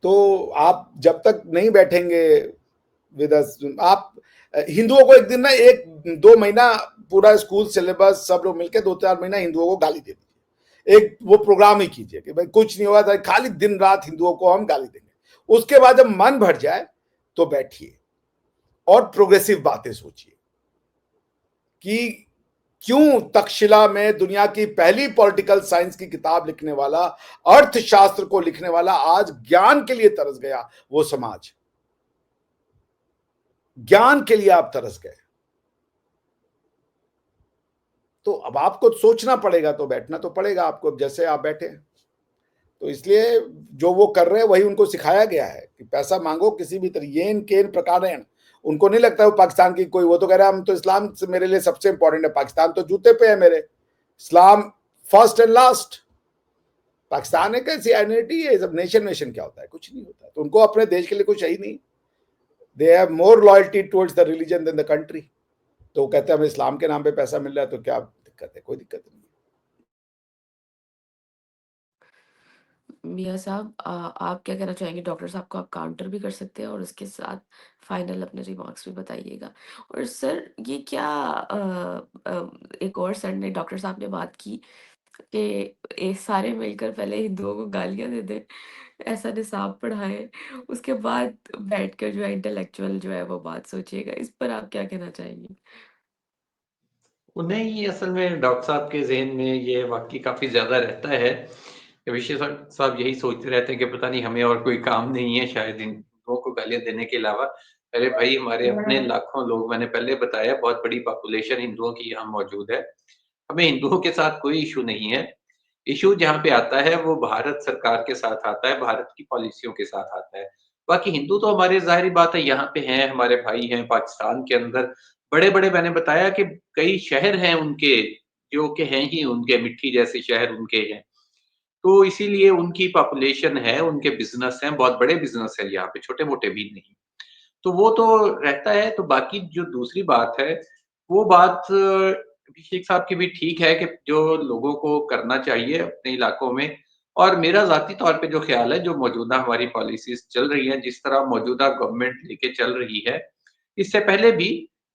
तो आप जब तक नहीं बैठेंगे विद अस, आप हिंदुओं को एक दिन ना 1-2 महीना पूरा स्कूल सिलेबस सब लोग मिलकर 2-4 महीना हिंदुओं को गाली दे दीजिए, एक वो प्रोग्राम ही कीजिए कि भाई कुछ नहीं होगा, खाली दिन रात हिंदुओं को हम गाली देंगे। उसके बाद जब मन भर जाए तो बैठिए और प्रोग्रेसिव बातें सोचिए कि क्यों तक्षशिला में दुनिया की पहली पॉलिटिकल साइंस की किताब लिखने वाला, अर्थशास्त्र को लिखने वाला आज ज्ञान के लिए तरस गया। वो समाज ज्ञान के लिए आप तरस गए। तो अब आपको सोचना पड़ेगा, तो बैठना तो पड़ेगा आपको, जैसे आप बैठे। तो इसलिए जो वो कर रहे हैं वही उनको सिखाया गया है कि पैसा मांगो किसी भी तरह, येन केन प्रकारेण। उनको नहीं लगता वो पाकिस्तान की कोई, वो तो कह रहा है हम तो इस्लाम से मेरे लिए सबसे इंपॉर्टेंट है, पाकिस्तान तो जूते पे है मेरे, इस्लाम फर्स्ट एंड लास्ट। पाकिस्तान एक ऐसी आइडेंटिटी है, सब नेशन वेशन क्या होता है, कुछ नहीं होता। तो उनको अपने देश के लिए कुछ है ही नहीं, they have more loyalty towards the religion than the country. तो वो कहते हैं हमें इस्लाम के नाम पे पैसा मिल रहा है, तो क्या दिक्कत है, कोई दिक्कत नहीं। मियाँ साहब, आप क्या कहना चाहेंगे? डॉक्टर साहब को आप काउंटर भी कर सकते हैं और उसके साथ फाइनल अपने रिमार्क्स भी बताइएगा। और सर, ये क्या एक और सर ने, डॉक्टर साहब ने बात की कि सारे मिलकर पहले हिंदुओं को गालियां दे दें, ऐसा निसाब पढ़ाएं, उसके बाद बैठकर जो है इंटेलेक्चुअल जो है वो बात सोचिएगा। इस पर आप क्या कहना चाहेंगे? उन्हें ही असल में डॉक्टर साहब के ज़हन में ये वाक़ई काफ़ी ज़्यादा रहता है। विशेषज्ञ साहब यही सोचते रहते हैं कि पता नहीं हमें और कोई काम नहीं है शायद इन लोगों को गालियाँ देने के अलावा। अरे भाई, हमारे अपने लाखों लोग, मैंने पहले बताया, बहुत बड़ी पॉपुलेशन हिंदुओं की यहाँ मौजूद है। हमें हिंदुओं के साथ कोई इश्यू नहीं है। इश्यू जहाँ पे आता है वो भारत सरकार के साथ आता है, भारत की पॉलिसियों के साथ आता है। बाकी हिंदू तो हमारे ज़ाहिर-सी बात है यहाँ पे हैं, हमारे भाई हैं पाकिस्तान के अंदर। बड़े-बड़े, मैंने बताया कि कई शहर हैं उनके, जो कि हैं ही उनके, मिट्टी जैसे शहर उनके हैं। तो इसीलिए उनकी पॉपुलेशन है, उनके बिज़नेस हैं, बहुत बड़े बिज़नेस हैं यहाँ पे, छोटे-मोटे भी नहीं। तो वो तो रहता है। तो बाकी जो दूसरी बात है, वो बात अभिषेक साहब की भी ठीक है कि जो लोगों को करना चाहिए अपने इलाकों में। और मेरा ज़ाती तौर पे जो ख़्याल है, जो मौजूदा हमारी पॉलिसीज़ चल रही हैं, जिस तरह मौजूदा गवर्नमेंट लेके चल रही है, इससे पहले भी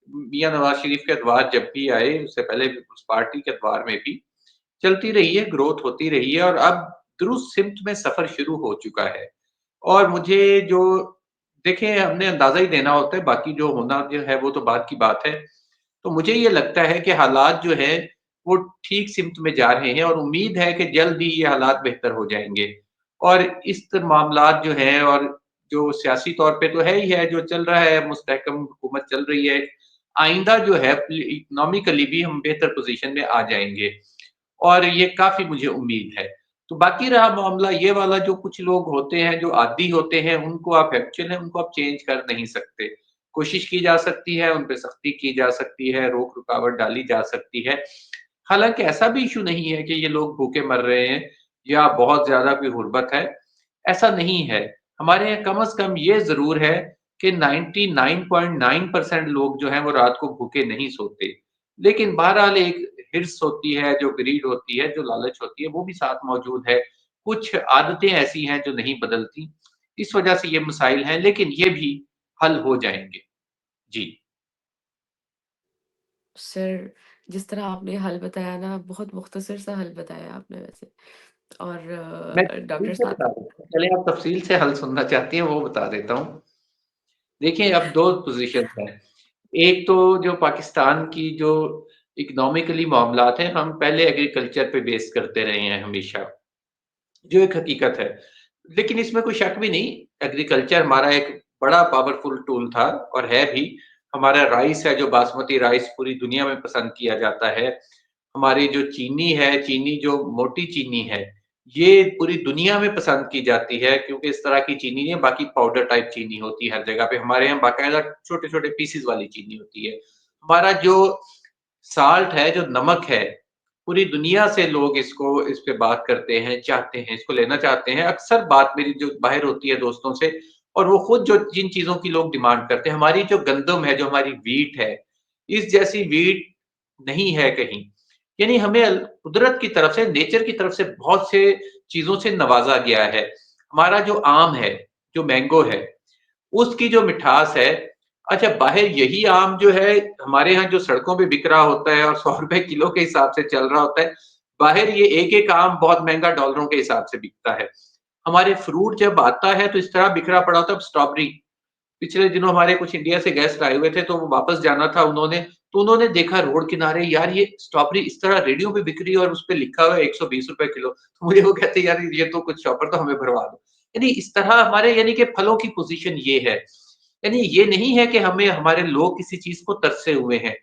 मियाँ नवाज़ शरीफ के अदवार जब भी आए, उससे पहले भी उस पार्टी के अदवार में भी चलती रही है, ग्रोथ होती रही है और अब दुरुस्त सिमत में सफ़र शुरू हो चुका है। और मुझे जो, देखिए, हमने अंदाज़ा ही देना होता है, बाकी जो होना जो है वो तो बाद की बात है। तो मुझे ये लगता है कि हालात जो हैं वो ठीक सिमत में जा रहे हैं और उम्मीद है कि जल्द ही ये हालात बेहतर हो जाएँगे। और इस मामलात जो हैं, और जो सियासी तौर पे तो है ही है, जो चल रहा है, मुस्तहकम हुकूमत चल रही है। आइंदा जो है इकोनॉमिकली भी हम बेहतर पोज़ीशन में आ जाएँगे। और ये काफ़ी मुझे उम्मीद है। तो बाकी रहा मामला ये वाला, जो कुछ लोग होते हैं, जो आदी होते हैं, उनको आप एक्चुअल है, उनको आप चेंज कर नहीं सकते। कोशिश की जा सकती है, उन पे सख्ती की जा सकती है, रोक-रुकावट डाली जा सकती है। हालाँकि ऐसा भी इश्यू नहीं है कि ये लोग भूखे मर रहे हैं या बहुत ज़्यादा कोई गुर्बत है, ऐसा नहीं है। हमारे यहाँ कम से कम ये ज़रूर है कि 99.9% लोग जो हैं वो रात को भूखे नहीं सोते। लेकिन बहरहाल एक हिर्स होती है, जो ग्रीड होती है, जो लालच होती है, वो भी साथ मौजूद है। कुछ आदतें ऐसी हैं जो नहीं बदलती, इस वजह से ये मसाइल हैं, लेकिन ये भी हल हो जाएँगे। जी। सर, जिस तरह आपने हल बताया ना, बहुत मुख्तसर सा हल बताया आपने वैसे। और मैं डॉक्टर तफ़सील से साहब, बता देता हूँ, चलिए आप तफ़सील से हल सुनना चाहती हैं, वो बता देता हूँ। देखिए, अब 2 पोज़ीशंस हैं। एक तो जो पाकिस्तान की जो इकोनॉमिकली मामलात हैं, हम पहले एग्रीकल्चर पे बेस करते रहे हैं हमेशा, जो एक हकीकत है। लेकिन इसमें कोई शक भी नहीं, एग्रीकल्चर हमारा एक बड़ा पावरफुल टूल था और है भी। हमारा राइस है, जो बासमती राइस पूरी दुनिया में पसंद किया जाता है। हमारी जो चीनी है, चीनी जो मोटी चीनी है, ये पूरी दुनिया में पसंद की जाती है, क्योंकि इस तरह की चीनी नहीं, बाकी पाउडर टाइप चीनी होती है हर जगह पे। हमारे यहाँ बाकायदा छोटे-छोटे पीसेज़ वाली चीनी होती है। हमारा जो साल्ट है, जो नमक है, पूरी दुनिया से लोग इस पे बात करते हैं, चाहते हैं, इसको लेना चाहते हैं। अक्सर बात मेरी जो बाहर होती है दोस्तों से, और वो खुद जो जिन चीज़ों की लोग डिमांड करते हैं, हमारी जो गंदम है, जो हमारी व्हीट है, इस जैसी व्हीट नहीं है कहीं। यानी हमें कुदरत की तरफ से, नेचर की तरफ से बहुत से चीज़ों से नवाज़ा गया है। हमारा जो आम है, जो मैंगो है, उसकी जो मिठास है, अच्छा, बाहर यही आम जो है, हमारे यहाँ जो सड़कों पे बिक रहा होता है और ₹100 किलो के हिसाब से चल रहा होता है, बाहर ये एक-एक आम बहुत महँगा डॉलरों के हिसाब से बिकता है। हमारे फ्रूट जब आता है तो इस तरह बिखरा पड़ा होता है। अब स्ट्रॉबेरी, पिछले दिनों हमारे कुछ इंडिया से गेस्ट आए हुए थे, तो वो वापस जाना था उन्होंने, तो उन्होंने देखा रोड किनारे, यार ये स्ट्रॉबेरी इस तरह रेडियो पे बिक रही है और उसपे लिखा हुआ है ₹120 किलो। तो मुझे वो कहते हैं, यार ये तो कुछ शॉपर, तो हमें भरवा दो। यानी इस तरह हमारे, यानी कि फलों की पोज़ीशन ये है। यानी ये नहीं है कि हमें, हमारे लोग किसी चीज़ को तरसे हुए हैं।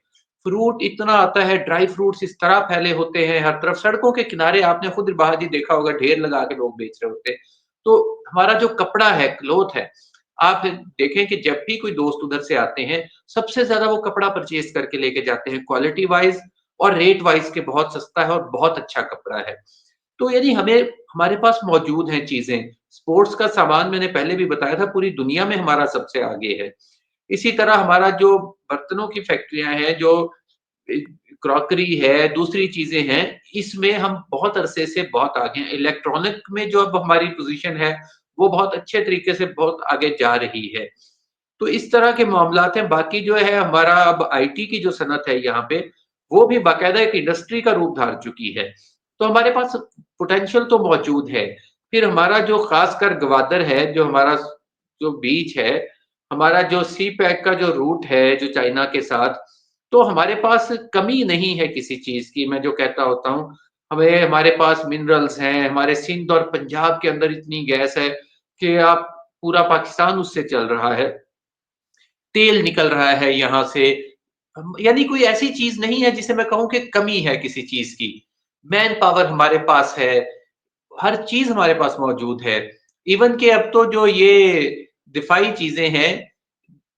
फ्रूट इतना आता है, ड्राई फ्रूट्स इस तरह फैले होते हैं हर तरफ, सड़कों के किनारे आपने खुद बाहर ही देखा होगा, ढेर लगा के लोग बेच रहे होते हैं। तो हमारा जो कपड़ा है, क्लॉथ है, आप देखें कि जब भी कोई दोस्त उधर से आते हैं, सबसे ज़्यादा वो कपड़ा परचेज़ करके लेके जाते हैं, क्वालिटी वाइज़ और रेट वाइज़ के बहुत सस्ता है और बहुत अच्छा कपड़ा है। तो यानी हमें हमारे पास मौजूद हैं चीज़ें, स्पोर्ट्स का सामान मैंने पहले भी बताया था, पूरी दुनिया में हमारा सबसे आगे है। इसी तरह हमारा जो बर्तनों की फैक्ट्रियाँ हैं, जो क्रॉकरी है, दूसरी चीज़ें हैं, इसमें हम बहुत अरसे से बहुत आगे हैं। इलेक्ट्रॉनिक में जो अब हमारी पोज़ीशन है, वो बहुत अच्छे तरीके से बहुत आगे जा रही है। तो इस तरह के मामलात हैं, बाकी जो है हमारा अब आईटी की जो सनत है यहाँ पे, वो भी बाकायदा एक इंडस्ट्री का रूप धार चुकी है। तो हमारे पास पोटेंशियल तो मौजूद है। फिर हमारा जो ख़ासकर गवादर है, जो हमारा जो बीच है, हमारा जो सी पैक का जो रूट है, जो चाइना के साथ, तो हमारे पास कमी नहीं है किसी चीज़ की, मैं जो कहता होता हूँ। हमारे पास मिनरल्स हैं, हमारे सिंध और पंजाब के अंदर इतनी गैस है कि आप पूरा पाकिस्तान उससे चल रहा है। तेल निकल रहा है यहाँ से। यानी कोई ऐसी चीज़ नहीं है जिसे मैं कहूँ कि कमी है किसी चीज़ की। मैन पावर हमारे पास है, हर चीज़ हमारे पास मौजूद है। इवन कि अब तो जो ये दिफ़ाई चीज़ें हैं,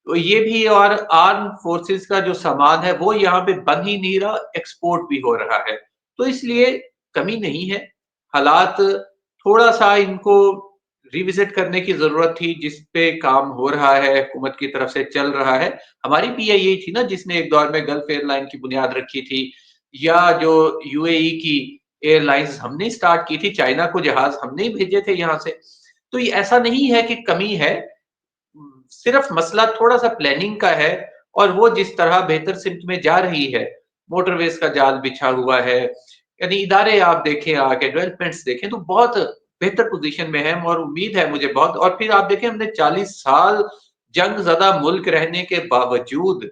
तो ये भी और आर्म्ड फोर्सेस का जो सामान है, वो यहाँ पे बन ही नहीं रहा, एक्सपोर्ट भी हो रहा है। तो इसलिए कमी नहीं है। हालात थोड़ा-सा इनको रिविज़िट करने की ज़रूरत थी, जिस पे काम हो रहा है, हुकूमत की तरफ से चल रहा है। हमारी पीआई यही थी ना जिसने एक दौर में गल्फ एयरलाइन की बुनियाद रखी थी, या जो यूएई की एयरलाइन्स हमने स्टार्ट की थी, चाइना को जहाज़ हमने ही भेजे थे यहाँ से। तो ये ऐसा नहीं है कि कमी है, सिर्फ मसला थोड़ा-सा प्लानिंग का है, और वो जिस तरह बेहतर सिमत में जा रही है, मोटरवेज़ का जाल बिछा हुआ है, यानी इदारे आप देखें, आके डेवलपमेंट्स देखें, तो बहुत बेहतर पोज़ीशन में है और उम्मीद है मुझे बहुत। और फिर आप देखें, हमने 40 साल जंग ज़दा मुल्क रहने के बावजूद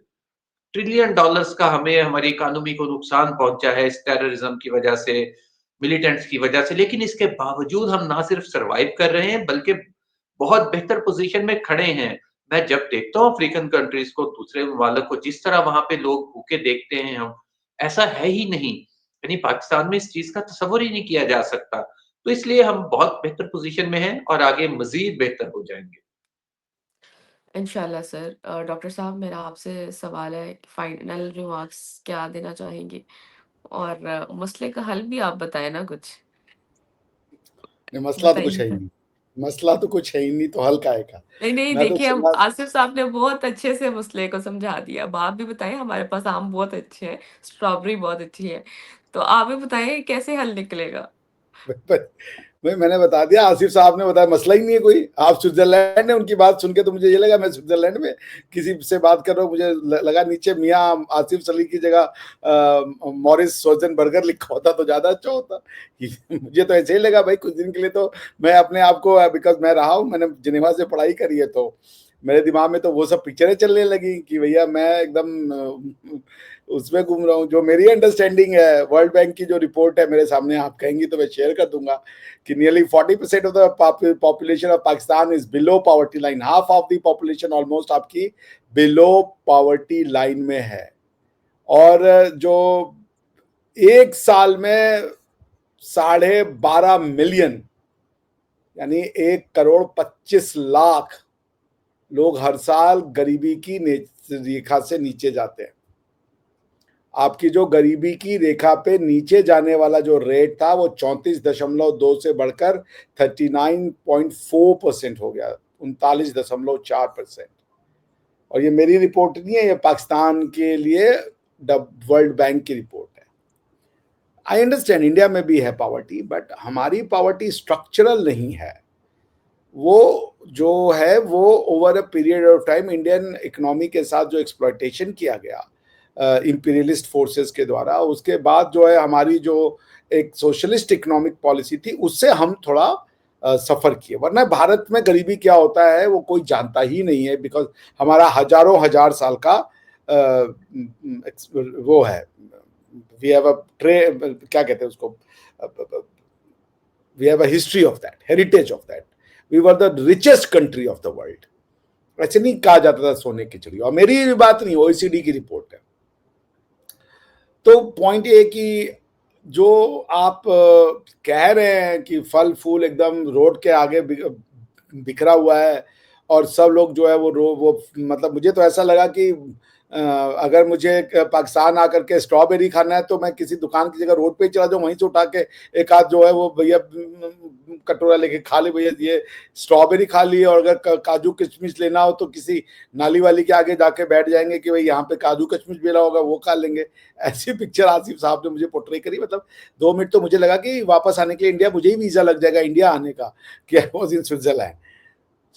ट्रिलियन डॉलर्स का हमें हमारी इकोनॉमी को नुकसान पहुँचा है इस टेररिज़्म की वजह से, मिलिटेंट्स की वजह से, लेकिन इसके बावजूद हम ना सिर्फ सर्वाइव कर रहे हैं, बल्कि बहुत बेहतर पोज़ीशन में खड़े हैं। मैं जब देखता हूँ अफ्रीकन कंट्रीज़ को, दूसरे ममालिक को, जिस तरह वहाँ पे लोग भूखे देखते हैं हम, ऐसा है ही नहीं। यानी पाकिस्तान में इस चीज़ का तसव्वुर ही नहीं किया जा सकता। तो इसलिए हम बहुत बेहतर पोज़ीशन में हैं और आगे मज़ीद बेहतर हो जाएँगे। इंशाल्लाह सर। डॉक्टर साहब, मेरा आपसे सवाल है कि फाइनल रिमार्क्स क्या देना चाहेंगे? और मसले का हल भी आप बताएँ ना कुछ? नहीं, मसला तो कुछ है ही बताइए। नहीं। मसला तो कुछ है ही नहीं, तो हल काहे का? नहीं, नहीं, मैं तो देखिए, हम सुना आसिफ साहब ने बहुत अच्छे से मसले को समझा दिया। अब आप भी बताएँ, हमारे पास आम बहुत अच्छे हैं, स्ट्रॉबेरी बहुत अच्छी है। तो आप भी बताएँ कैसे हल निकलेगा? भाई मैंने बता दिया, आसिफ साहब ने बताया, मसला ही नहीं है कोई। आप स्विट्जरलैंड है, उनकी बात सुन के तो मुझे ये लगा मैं स्विट्जरलैंड में किसी से बात कर रहा हूँ। मुझे लगा नीचे मियाँ आसिफ सली की जगह मॉरिस सोजन बर्गर लिखा होता तो ज्यादा अच्छा होता। मुझे तो ऐसे ही लगा भाई, कुछ दिन के लिए तो मैं अपने आप को, बिकॉज मैं रहा हूँ, मैंने जिनेवा से पढ़ाई करी है, तो मेरे दिमाग में तो वो सब पिक्चरें चलने लगी कि भैया मैं एकदम उसमें घूम रहा हूँ। जो मेरी अंडरस्टैंडिंग है, वर्ल्ड बैंक की जो रिपोर्ट है मेरे सामने, आप कहेंगी तो मैं शेयर कर दूंगा कि nearly 40% of the population of Pakistan is below poverty line. Half of the population almost आपकी below poverty line में है। और जो एक साल में 12.5 मिलियन, यानी 1.25 करोड़ लोग हर साल गरीबी की रेखा से नीचे जाते हैं। आपकी जो गरीबी की रेखा पे नीचे जाने वाला जो रेट था, वो 34.2 से बढ़कर 39.4% हो गया, 39.4%। और ये मेरी रिपोर्ट नहीं है, ये पाकिस्तान के लिए वर्ल्ड बैंक की रिपोर्ट है। आई अंडरस्टैंड इंडिया में भी है पॉवर्टी, बट हमारी पॉवर्टी स्ट्रक्चरल नहीं है। वो जो है वो over a period of time Indian economy के साथ जो एक्सप्लॉयटेशन किया गया इंपीरियलिस्ट फोर्सेस के द्वारा, उसके बाद जो है हमारी जो एक सोशलिस्ट इकोनॉमिक पॉलिसी थी, उससे हम थोड़ा सफर किए। वरना भारत में गरीबी क्या होता है वो कोई जानता ही नहीं है, बिकॉज हमारा हजारों हजार साल का वो है, वी हैव अ क्या कहते हैं उसको, we have a history of that, heritage of that. We were the richest country of the world. ऐसे नहीं कहा जाता था सोने की चिड़िया। और मेरी बात नहीं, ओईसीडी की रिपोर्ट है। तो पॉइंट ये है कि जो आप कह रहे हैं कि फल फूल एकदम रोड के आगे बिखरा हुआ है और सब लोग जो है वो मतलब मुझे तो ऐसा लगा कि अगर मुझे पाकिस्तान आकर के स्ट्रॉबेरी खाना है तो मैं किसी दुकान की जगह रोड पे ही चला जाऊँ, वहीं से उठा के एक आध जो है वो भैया कटोरा लेके खा ले, भैया ये स्ट्रॉबेरी खा ली। और अगर काजू किशमिश लेना हो तो किसी नाली वाली के आगे जाके बैठ जाएंगे कि भाई यहाँ पे काजू किशमिश मिला होगा, वो खा लेंगे। ऐसी पिक्चर आसिफ साहब ने मुझे पोर्ट्रे करी। मतलब 2 मिनट तो मुझे लगा कि वापस आने के लिए इंडिया मुझे ही वीजा लग जाएगा इंडिया आने का, कि I was in Switzerland.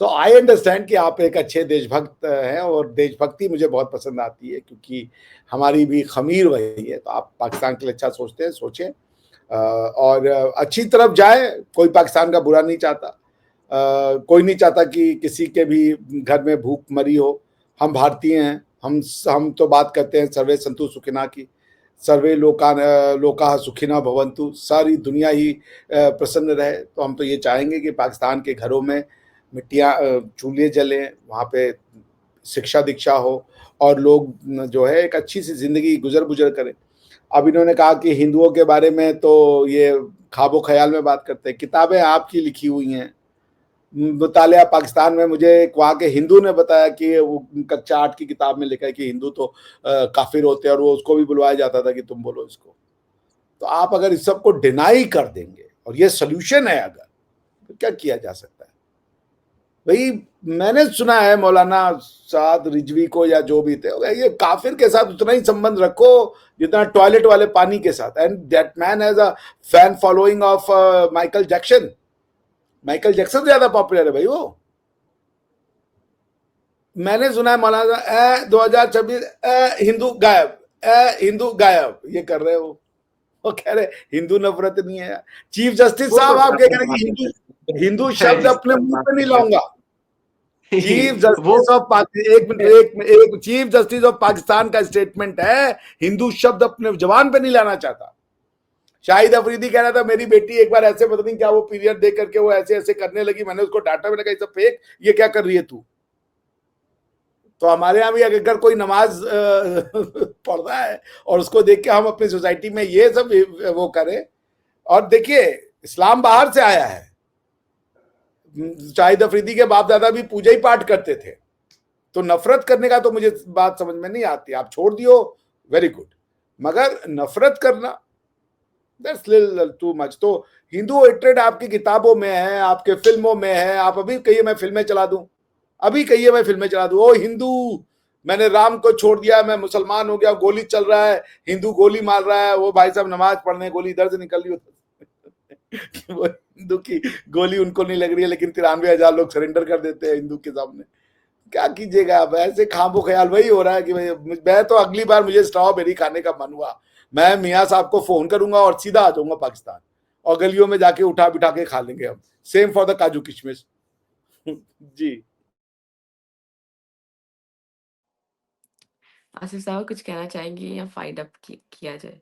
So I understand कि आप एक अच्छे देशभक्त हैं और देशभक्ति मुझे बहुत पसंद आती है, क्योंकि हमारी भी खमीर वही है। तो आप पाकिस्तान के लिए अच्छा सोचते हैं, सोचें और अच्छी तरफ जाए। कोई पाकिस्तान का बुरा नहीं चाहता, कोई नहीं चाहता कि किसी के भी घर में भूख मरी हो। हम भारतीय हैं, हम तो बात करते हैं सर्वे संतु सुखिना की, सर्वे लोका सुखिना भवंतु, सारी दुनिया ही प्रसन्न रहे। तो हम तो ये चाहेंगे कि पाकिस्तान के घरों में मिट्टियाँ चूल्हे जलें, वहाँ पे शिक्षा दीक्षा हो और लोग जो है एक अच्छी सी जिंदगी गुजर गुजर करें। अब इन्होंने कहा कि हिंदुओं के बारे में तो ये ख्वाबो ख्याल में बात करते हैं, किताबें आपकी लिखी हुई हैं। मुतालिया पाकिस्तान में मुझे एक वहाँ के हिंदू ने बताया कि वो कक्षा 8 की किताब में लिखा है कि हिंदू तो काफिर होते हैं, और वो उसको भी बुलवाया जाता था कि तुम बोलो इसको। तो आप अगर इस सब को डिनाई कर देंगे और ये सोल्यूशन है अगर, तो क्या किया जा सकता है भाई? मैंने सुना है मौलाना साद रिजवी को या जो भी थे, ये काफिर के साथ उतना ही संबंध रखो जितना टॉयलेट वाले पानी के साथ। And that man has a fan following of Michael Jackson. Michael Jackson ज्यादा पॉपुलर है भाई वो। मैंने सुना है मौलाना 2026 हिंदू गायब, हिंदू गायब, ये कर रहे हो। वो कह रहे हिंदू नफरत नहीं है। चीफ जस्टिस साहब आप क्या कह रहे हैं कि हिंदू शब्द अपने मुंह पे नहीं लाऊंगा। चीफ जस्टिस ऑफ एक चीफ जस्टिस ऑफ पाकिस्तान का स्टेटमेंट है, हिंदू शब्द अपने जबान पे नहीं लाना चाहता। शाहिद अफरीदी कह रहा था मेरी बेटी एक बार ऐसे पता नहीं क्या वो पीरियड दे करके वो ऐसे ऐसे करने लगी, मैंने उसको डांटा, मैंने कहा सब फेक, ये क्या कर रही है तू। तो हमारे यहाँ भी अगर कोई नमाज पढ़ रहा है और उसको देख के हम अपनी सोसाइटी में ये सब वो करें। और देखिए इस्लाम बाहर से आया है, शाहिद अफरीदी के बाप दादा भी पूजा ही पाठ करते थे। तो नफरत करने का तो मुझे बात समझ में नहीं आती। आप छोड़ दियो, वेरी गुड, मगर नफरत करना दैट्स लिटिल टू मच। तो हिंदू हेट्रेड आपकी किताबों में है, आपके फिल्मों में है। आप अभी कहिए मैं फिल्में चला दूं, अभी कहिए मैं फिल्में चला दूं, ओ हिंदू मैंने राम को छोड़ दिया, मैं मुसलमान हो गया, गोली चल रहा है, हिंदू गोली मार रहा है, वो भाई साहब नमाज पढ़ने गोली इधर से निकल रही हो वो हिंदू की गोली उनको नहीं लग रही है, लेकिन 93,000 लोग सरेंडर कर देते हैं हिंदू के सामने। क्या कीजिएगा आप, ऐसे खामो ख्याल वही हो रहा है कि भाई मैं तो अगली बार मुझे स्ट्रॉबेरी खाने का मन हुआ, मैं मियाँ साहब को फोन करूंगा और सीधा आ जाऊंगा पाकिस्तान, और गलियों में जाके उठा बिठा के खा लेंगे हम। सेम फॉर द काजू किशमिश। जी आसिफ साहब कुछ कहना चाहेंगे या फाइंड अप किया जाए?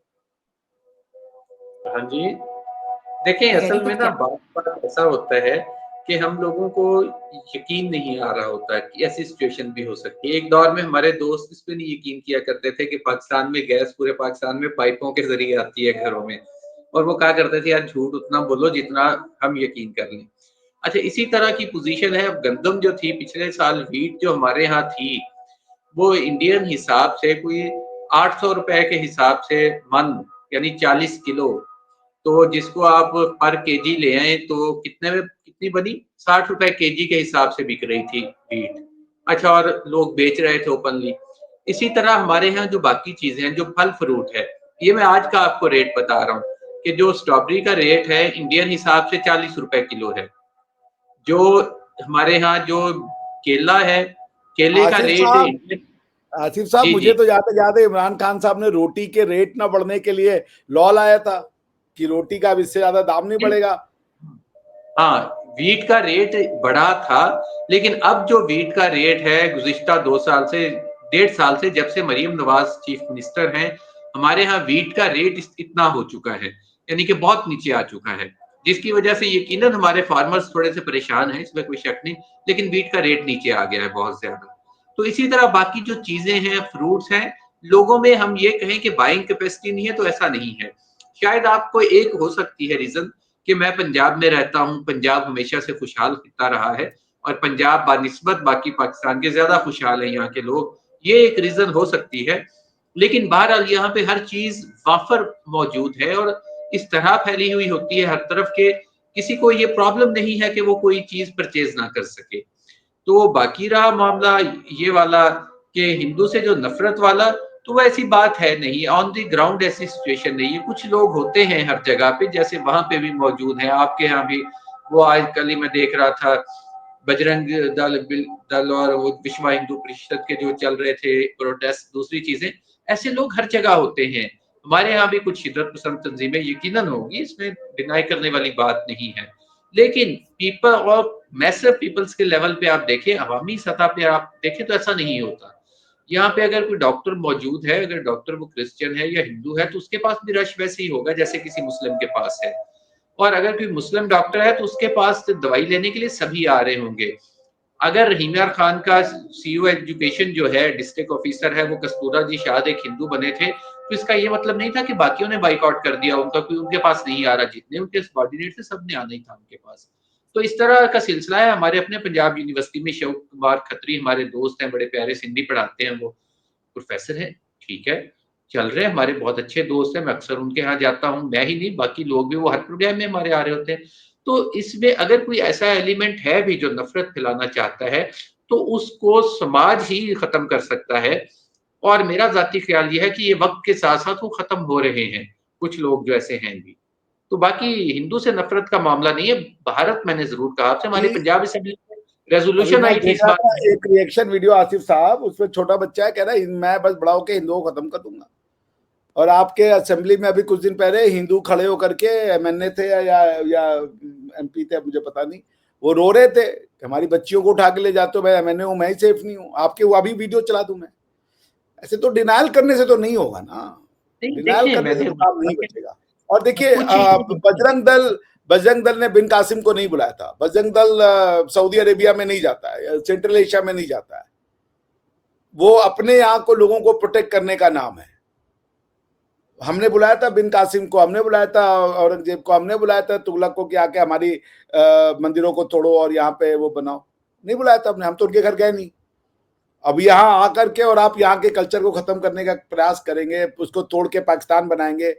हाँ जी, देखिए कह रही असल में कुछ ना कह बात ऐसा होता है कि हम लोगों को यकीन नहीं आ रहा होता है कि ऐसी सिचुएशन भी हो सकती है। एक दौर में हमारे दोस्त इस पे नहीं यकीन किया करते थे कि पाकिस्तान में गैस पूरे पाकिस्तान में पाइपों के ज़रिए आती है घरों में, और वो कहा करते थे यार झूठ उतना बोलो जितना हम यकीन कर लें। अच्छा, इसी तरह की पोज़ीशन है। अब गंदम जो थी पिछले साल, व्हीट जो हमारे यहाँ थी, वो इंडियन हिसाब से कोई 800 रुपए के हिसाब से मन, यानी 40 किलो, तो जिसको आप पर केजी ले आए तो कितने में कितनी बनी? 60 रुपए केजी के हिसाब से बिक रही थी व्हीट। अच्छा, और लोग बेच रहे थे ओपनली। इसी तरह हमारे यहाँ जो बाकी चीजें हैं, जो फल फ्रूट है, ये मैं आज का आपको रेट बता रहा हूँ कि जो स्ट्रॉबेरी का रेट है इंडियन हिसाब से 40 रुपए किलो है। जो हमारे यहाँ जो केला है, केले का आसिफ रेट साहब, इंडियन। आसिफ साहब जी मुझे जी। तो याद है इमरान खान साहब ने रोटी के रेट ना बढ़ने के लिए लॉ लाया था कि रोटी का अब इससे ज्यादा दाम नहीं बढ़ेगा। हाँ, व्हीट का रेट बढ़ा था, लेकिन अब जो व्हीट का रेट है गुज़िश्ता 2 साल से, 1.5 साल से, जब से मरीम नवाज़ चीफ मिनिस्टर हैं, हमारे यहाँ व्हीट का रेट इतना हो चुका है, यानी कि बहुत नीचे आ चुका है, जिसकी वजह से यकीनन हमारे फार्मर्स थोड़े से परेशान हैं, इसमें कोई शक नहीं, लेकिन व्हीट का रेट नीचे आ गया है बहुत ज़्यादा। तो इसी तरह बाकी जो चीज़ें हैं, फ्रूट्स हैं, लोगों में हम ये कहें कि बाइंग कैपेसिटी नहीं है, तो ऐसा नहीं है। शायद आपको एक हो सकती है रीज़न कि मैं पंजाब में रहता हूँ, पंजाब हमेशा से खुशहाल खित्ता रहा है और पंजाब बानिस्बत बाकी पाकिस्तान के ज़्यादा खुशहाल हैं यहाँ के लोग, ये एक रीज़न हो सकती है। लेकिन बहरहाल यहाँ पे हर चीज़ वाफ़र मौजूद है और इस तरह फैली हुई होती है हर तरफ के किसी को ये प्रॉब्लम नहीं है कि वो कोई चीज़ परचेज़ ना कर सके। तो बाकी रहा मामला ये वाला कि हिंदू से जो नफ़रत वाला, तो वो ऐसी बात है नहीं, ऑन द ग्राउंड ऐसी सिचुएशन नहीं है। कुछ लोग होते हैं हर जगह पे, जैसे वहाँ पे भी मौजूद हैं, आपके यहाँ भी। वो आज कल ही मैं देख रहा था, बजरंग दल और वो विश्व हिंदू परिषद के जो चल रहे थे प्रोटेस्ट, दूसरी चीज़ें, ऐसे लोग हर जगह होते हैं। हमारे यहाँ भी कुछ शिद्दत पसंद तंज़ीमें यकीनन होंगी, इसमें डिनाई करने वाली बात नहीं है। लेकिन पीपल और मैसिव पीपल्स के लेवल पे आप देखें, अवामी सतह पे आप देखें तो ऐसा नहीं होता। यहाँ पे अगर कोई डॉक्टर मौजूद है, अगर डॉक्टर वो क्रिश्चियन है या हिंदू है, तो उसके पास भी रश वैसे ही होगा जैसे किसी मुस्लिम के पास है। और अगर कोई मुस्लिम डॉक्टर है तो उसके पास दवाई लेने के लिए सभी आ रहे होंगे। अगर रहीम यार खान का सीईओ एजुकेशन जो है, डिस्ट्रिक्ट ऑफिसर है, वो कस्तूरा जी शायद एक हिंदू बने थे, तो इसका ये मतलब नहीं था कि बाकियों ने बाइकआउट कर दिया उनका, कोई उनके पास नहीं आ रहा। जितने उनके सबॉर्डिनेट थे सबने आना ही था उनके पास। तो इस तरह का सिलसिला है। हमारे अपने पंजाब यूनिवर्सिटी में शिव कुमार खत्री हमारे दोस्त हैं, बड़े प्यारे सिंधी पढ़ाते हैं, वो प्रोफेसर हैं, ठीक है, चल रहे हैं, हमारे बहुत अच्छे दोस्त हैं, मैं अक्सर उनके यहाँ जाता हूँ, मैं ही नहीं बाकी लोग भी, वो हर प्रोग्राम में हमारे आ रहे होते हैं। तो इसमें अगर कोई ऐसा एलिमेंट है भी जो नफ़रत फैलाना चाहता है, तो उसको समाज ही ख़त्म कर सकता है। और मेरा ज़ाती ख़्याल ये है कि ये वक़्त के साथ-साथ वो ख़त्म हो रहे हैं, कुछ लोग जो ऐसे हैं भी। तो बाकी हिंदू से नफ़रत का मामला नहीं है, भारत मैंने ज़रूर कहा आपसे, हमारी कि पंजाब असेंबली में अभी रेज़ोल्यूशन मैं आई थी देख इस रहा बात था में। एक रिएक्शन वीडियो आसिफ साहब, उसमें छोटा बच्चा है कह रहा है मैं बस बड़ा होकर हिंदुओं को खत्म कर दूंगा। और आपके असेंबली में अभी कुछ दिन पहले हिंदू खड़े होकर के एमएनए थे या एमपी थे, मुझे पता नहीं, वो रो रहे थे कि हमारी बच्चियों को उठा के ले जाते हो, मैं एमएनए हूं, मैं ही सेफ नहीं हूं, आपके वो अभी वीडियो चला दूं मैं। ऐसे तो डिनायल करने से तो नहीं होगा ना, नहीं डिनायल देखिए, करने से मैंने तो काम नहीं बचेगा। और देखिए कुछ चीज़ें देखी। बजरंग दल ने बिन कासिम को नहीं बुलाया था। बजरंग दल सऊदी अरेबिया में नहीं जाता है, सेंट्रल एशिया में नहीं जाता है। वो अपने यहाँ को लोगों को प्रोटेक्ट करने का नाम है। हमने बुलाया था बिन कासिम को, हमने बुलाया था औरंगजेब को, हमने बुलाया था तुगलक को कि आके हमारी मंदिरों को तोड़ो और यहाँ पे वो बनाओ, नहीं बुलाया था हमने, हम तो उनके घर गए नहीं। अब यहाँ आकर के और आप यहाँ के कल्चर को खत्म करने का प्रयास करेंगे, उसको तोड़ के पाकिस्तान बनाएंगे,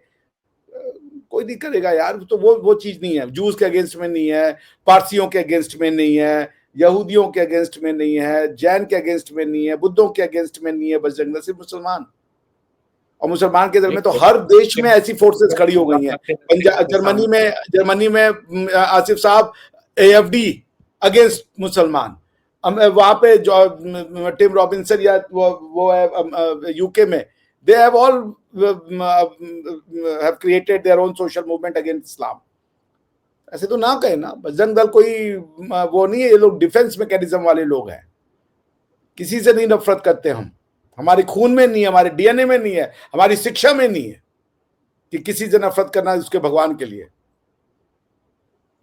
कोई नहीं करेगा यार। तो वो चीज नहीं है, जूस के अगेंस्ट में नहीं है, पारसियों के अगेंस्ट में नहीं है, यहूदियों के अगेंस्ट में नहीं है, जैन के अगेंस्ट में नहीं है, बुद्धों के अगेंस्ट में नहीं है, बस जंग सिर्फ मुसलमान। और मुसलमान के दल में तो हर देश में ऐसी फोर्सेस खड़ी हो गई हैं। जर्मनी में आसिफ साहब एएफडी अगेंस्ट मुसलमान, वहां पे जो टिम रॉबिन्सन या वो है यूके में, they have all have created their own social movement against Islam। ऐसे तो ना कहे ना, बजरंग दल कोई वो नहीं है, ये लोग डिफेंस मैकेनिज्म वाले लोग हैं, किसी से नहीं नफरत करते हम, हमारे खून में नहीं है, हमारे डीएनए में नहीं है, हमारी शिक्षा में नहीं है कि किसी से नफरत करना उसके भगवान के लिए।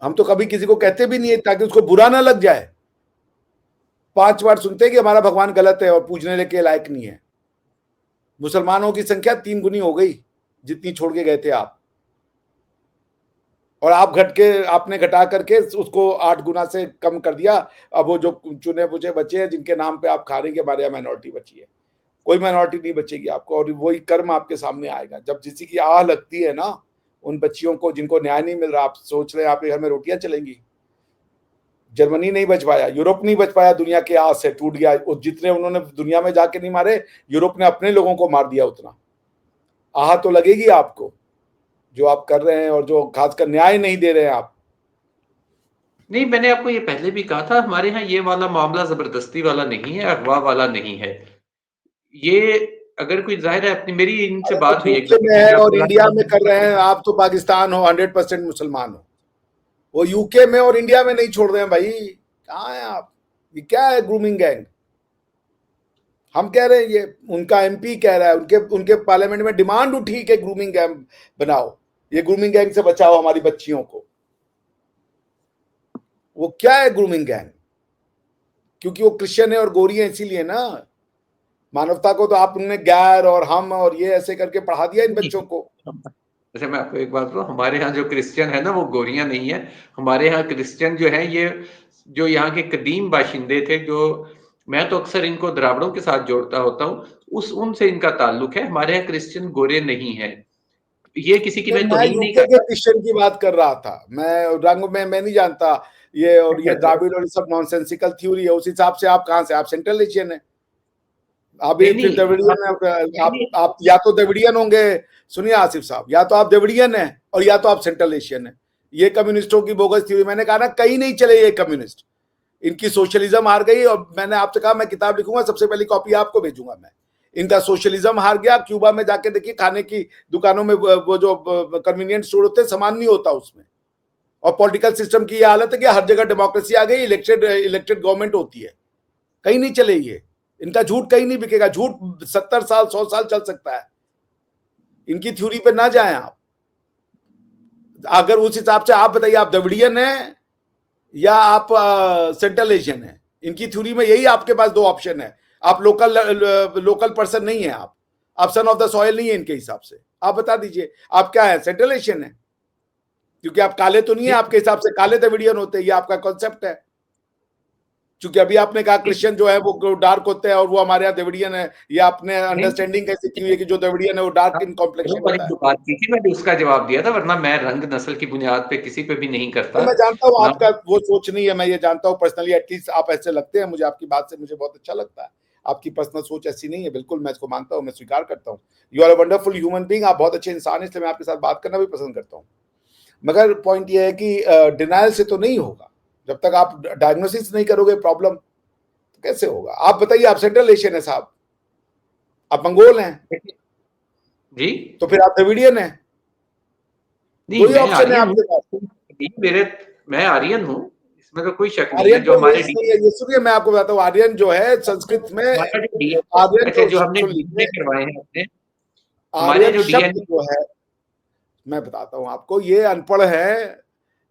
हम तो कभी किसी को कहते भी नहीं है ताकि उसको बुरा ना लग जाए। 5 बार सुनते हैं कि हमारा भगवान गलत है और पूजने के लायक नहीं है। मुसलमानों की संख्या 3 गुनी हो गई जितनी छोड़ के गए थे आप, और आपने घटा करके उसको 8 गुना से कम कर दिया। अब वो जो चुने बुचे बचे हैं जिनके नाम पे आप खा रहे हैं कि हमारे यहाँ माइनॉरिटी बची है, कोई माइनॉरिटी नहीं बचेगी आपको, और वही कर्म आपके सामने आएगा जब किसी की आह लगती है ना, उन बच्चियों को जिनको न्याय नहीं मिल रहा। आप सोच रहे हैं आपके घर में रोटियां चलेंगी। जर्मनी नहीं बच पाया, यूरोप नहीं बच पाया, दुनिया के आह से टूट गया। जितने उन्होंने दुनिया में जाके नहीं मारे, यूरोप ने अपने लोगों को मार दिया उतना। आह तो लगेगी आपको, जो आप कर रहे हैं और जो खासकर न्याय नहीं दे रहे हैं आप। नहीं, मैंने आपको ये पहले भी कहा था, हमारे यहाँ ये वाला मामला ज़बरदस्ती वाला नहीं है, अगवा वाला नहीं है। ये अगर कोई ज़ाहिर है अपनी, मेरी इनसे अरे वो बात हुई एक यूके दफ़ा में है पंजाब और इंडिया में कर रहे हैं, पुलिस। आप तो पाकिस्तान हो, 100% मुसलमान हो। वो यूके में और इंडिया में नहीं छोड़ रहे हैं भाई, कहाँ है आप? ये क्या है ग्रूमिंग गैंग? हम कह रहे हैं, ये उनका एमपी कह रहा है, उनके उनके पार्लियामेंट में डिमांड उठी कि ग्रूमिंग गैंग बनाओ, ये ग्रूमिंग गैंग से बचाओ हमारी बच्चियों को। वो क्या है ग्रूमिंग गैंग? क्योंकि वो क्रिश्चियन है और गोरी है इसीलिए ना। मानवता को तो आपने गैर और हम और ये ऐसे करके पढ़ा दिया इन बच्चों को। अच्छा, मैं आपको एक बात बताऊँ, हमारे यहाँ जो क्रिश्चियन है ना, वो गोरियाँ नहीं है। हमारे यहाँ क्रिश्चियन जो है, ये जो यहाँ के कदीम बाशिंदे थे, जो मैं तो अक्सर इनको द्राविड़ों के साथ जोड़ता होता हूँ, उनसे इनका ताल्लुक है। हमारे यहाँ क्रिश्चियन गोरे नहीं है। ये किसी की मैं मैं तौहीन नहीं यूके के करता। क्रिश्चियन की बात कर रहा था, मैं रंग में मैं नहीं जानता ये, और अच्छा, ये अच्छा। द्राविड़ और ये सब नॉनसेंसिकल थ्योरी है। उस हिसाब से आप कहाँ से, आप सेंट्रल एशियन है, आप भी नहीं, फिर नहीं, द्रविड़ियन है। नहीं, नहीं। आप या तो द्रविड़ियन होंगे, सुनिए आसिफ साहब, या तो आप द्रविड़ियन है और या तो आप सेंट्रल एशियन है। ये कम्युनिस्टों की बोगस थ्योरी, मैंने कहा ना कहीं नहीं चले ये कम्युनिस्ट, इनकी सोशलिज्म हार गई। और मैंने आपसे कहा मैं किताब लिखूंगा, सबसे पहली कॉपी आपको भेजूंगा मैं। इनका सोशलिज्म हार गया। क्यूबा में जाके देखिए, खाने की दुकानों में वो जो कन्वीनियंट स्टोर होते हैं, सामान नहीं होता उसमें। और पॉलिटिकल सिस्टम की ये हालत है कि हर जगह डेमोक्रेसी आ गई, इलेक्टेड गवर्नमेंट होती है। कहीं नहीं चले ये, इनका झूठ कहीं नहीं बिकेगा। झूठ 70 साल 100 साल चल सकता है। इनकी थ्योरी पे ना जाएं आप। अगर उस हिसाब से आप बताइए, आप द्रविड़ियन है या आप सेंट्रल एशियन है। इनकी थ्योरी में यही आपके पास दो ऑप्शन है। आप लोकल पर्सन नहीं है, आप सन ऑफ द सॉइल नहीं है इनके हिसाब से। आप बता दीजिए आप क्या है, सेंट्रल एशियन है, क्योंकि आप काले तो नहीं है। आपके हिसाब से काले द्रविड़ियन होते हैं, ये आपका कॉन्सेप्ट है। क्योंकि अभी आपने कहा क्रिश्चियन जो है वो डार्क होते हैं और वो हमारे यहाँ द्रविड़ियन है, ये आपने अंडरस्टैंडिंग कैसे की है कि जो द्रविड़ियन है वो डार्क इन कॉम्प्लेक्शन वाली होता है। जो बात की थी, मैंने उसका जवाब दिया था, वरना मैं रंग नस्ल की बुनियाद पे किसी पे भी नहीं करता। तो मैं जानता हूँ ना। आपका वो सोच नहीं है, मैं ये जानता हूँ पर्सनली, एटलीस्ट आप ऐसे लगते हैं मुझे, आपकी बात से मुझे बहुत अच्छा लगता है। आपकी पर्सनल सोच ऐसी नहीं है, बिल्कुल मैं इसको मानता हूँ, मैं स्वीकार करता हूँ। You are a wonderful human being, आप बहुत अच्छे इंसान हैं, इसलिए मैं आपके साथ बात करना भी पसंद करता हूँ। मगर पॉइंट ये है कि डिनायल से तो नहीं होगा। जब तक आप डायग्नोसिस नहीं करोगे प्रॉब्लम, तो कैसे होगा। आप बताइए, आप सेंट्रल एशियन है साहब, आप मंगोल हैं, जी। तो फिर आप द्रविड़ियन हैं। नहीं, दो ही मैं ऑप्शन है आर्यन हूँ। आपके पास। नहीं, मैं आर्यन हूँ, इसमें तो कोई शक नहीं है। आर्यन जो कोई हमारे रेस नहीं है, ये सुनिए मैं आपको बताता हूँ। आर्यन जो है संस्कृत में, हमारा जो डीएनए, आर्यन अच्छा, जो, जो हमने सुन डीएनए लीजिए, करवाए हैं अपने, हमारे आर्यन जो शब्द डीएनए। जो है, मैं बताता हूं आपको, ये अनपढ़ है।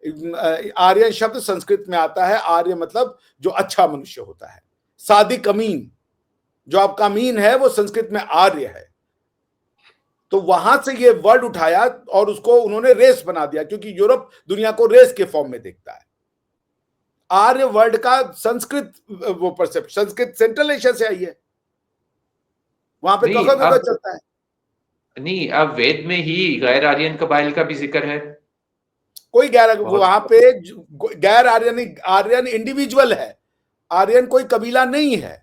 आर्यन शब्द संस्कृत में आता है। आर्य मतलब जो अच्छा मनुष्य होता है, सादिक अमीन। जो आपका अमीन है वो संस्कृत में आर्य है। तो वहां से ये वर्ड उठाया और उसको उन्होंने रेस बना दिया, क्योंकि यूरोप दुनिया को रेस के फॉर्म में देखता है। आर्य वर्ड का संस्कृत वो परसेप्शन, संस्कृत सेंट्रल एशिया से आई है, वहां पे नहीं, कका अब चलता है। नहीं, अब वेद में ही गैर आर्यन कबाइल का भी जिक्र है। कोई गैर, बहुत। वहां पे गैर आर्यन, आर्यन इंडिविजुअल है। आर्यन कोई कबीला नहीं है।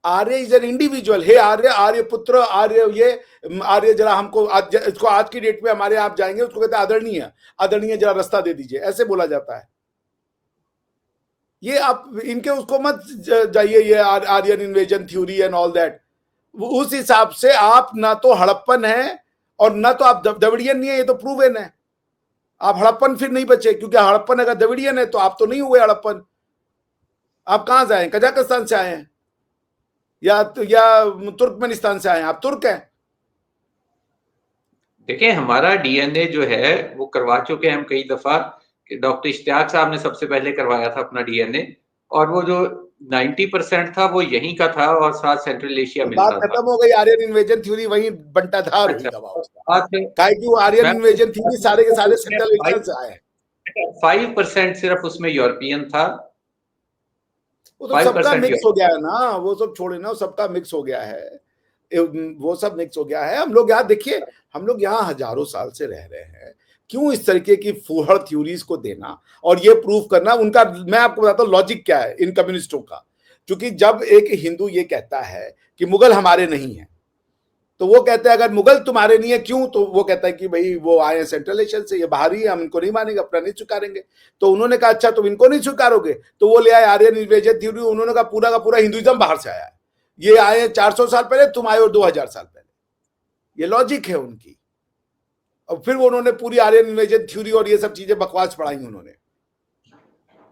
आर्य इज एन इंडिविजुअल। हे आर्य, आर्य पुत्र, आर्य ये, आर्य जरा हमको इसको आज की डेट में हमारे आप जाएंगे उसको कहते हैं आदरणीय, आदरणीय जरा रास्ता दे दीजिए, ऐसे बोला जाता है। ये आप इनके उसको मत जाइए, ये Aryan invasion theory and all that. उस हिसाब से आप ना तो हड़प्पन है और ना तो आप द्रविड़ियन नहीं है, ये तो प्रूवन है। आप हड़प्पन फिर नहीं बचे, क्योंकि हड़प्पन अगर द्रविड़ियन है तो आप तो नहीं हुए हड़प्पन। आप कहां से आए, कजाकिस्तान से आए हैं या तुर्कमेनिस्तान से आए हैं, आप तुर्क हैं। देखिए, हमारा डीएनए जो है वो करवा चुके हैं हम कई दफा। डॉक्टर इश्तियाक साहब ने सबसे पहले करवाया था अपना डीएनए, और वो जो 90% था वो यहीं का था, और साथ सेंट्रल एशिया तो बात मिलता था। खत्म हो गई, आर्यन इन्वेजन थ्योरी वहीं बंटाधार हुई अच्छा, दबा तो उसका। आज से काहे कि वो आर्यन मैं इन्वेजन थ्योरी सारे के सारे सेंट्रल एशिया से आए हैं। 5% सिर्फ उसमें यूरोपियन था। वो तो फाइव सबका परसेंट मिक्स हो गया है ना, वो सब छोड़े ना, सबका मिक्स हो गया है। वो सब मिक्स हो गया है। हम लोग यहाँ देखिए, हम लोग यहाँ हजारों साल से रह रहे हैं। क्यों इस तरीके की फूहड़ थ्योरीज को देना और ये प्रूव करना उनका। मैं आपको बताता हूँ लॉजिक क्या है इन कम्युनिस्टों का। क्योंकि जब एक हिंदू ये कहता है कि मुगल हमारे नहीं है, तो वो कहते हैं अगर मुगल तुम्हारे नहीं है क्यों, तो वो कहता है कि भाई वो आए सेंट्रल एशिया से, ये बाहरी है, हम इनको नहीं मानेंगे, अपना नहीं स्वीकारेंगे। तो उन्होंने कहा अच्छा तुम इनको नहीं स्वीकारोगे, तो वो ले आए आर्यन इन्वेजन थ्योरी। उन्होंने कहा पूरा का पूरा हिंदुइज्म बाहर से आया है, ये आए 400 साल पहले, तुम आए हो 2000 साल पहले। ये लॉजिक है उनकी। और फिर वो उन्होंने पूरी आर्यन इन्वेजन थ्योरी और ये सब चीजें बकवास पढ़ाई उन्होंने,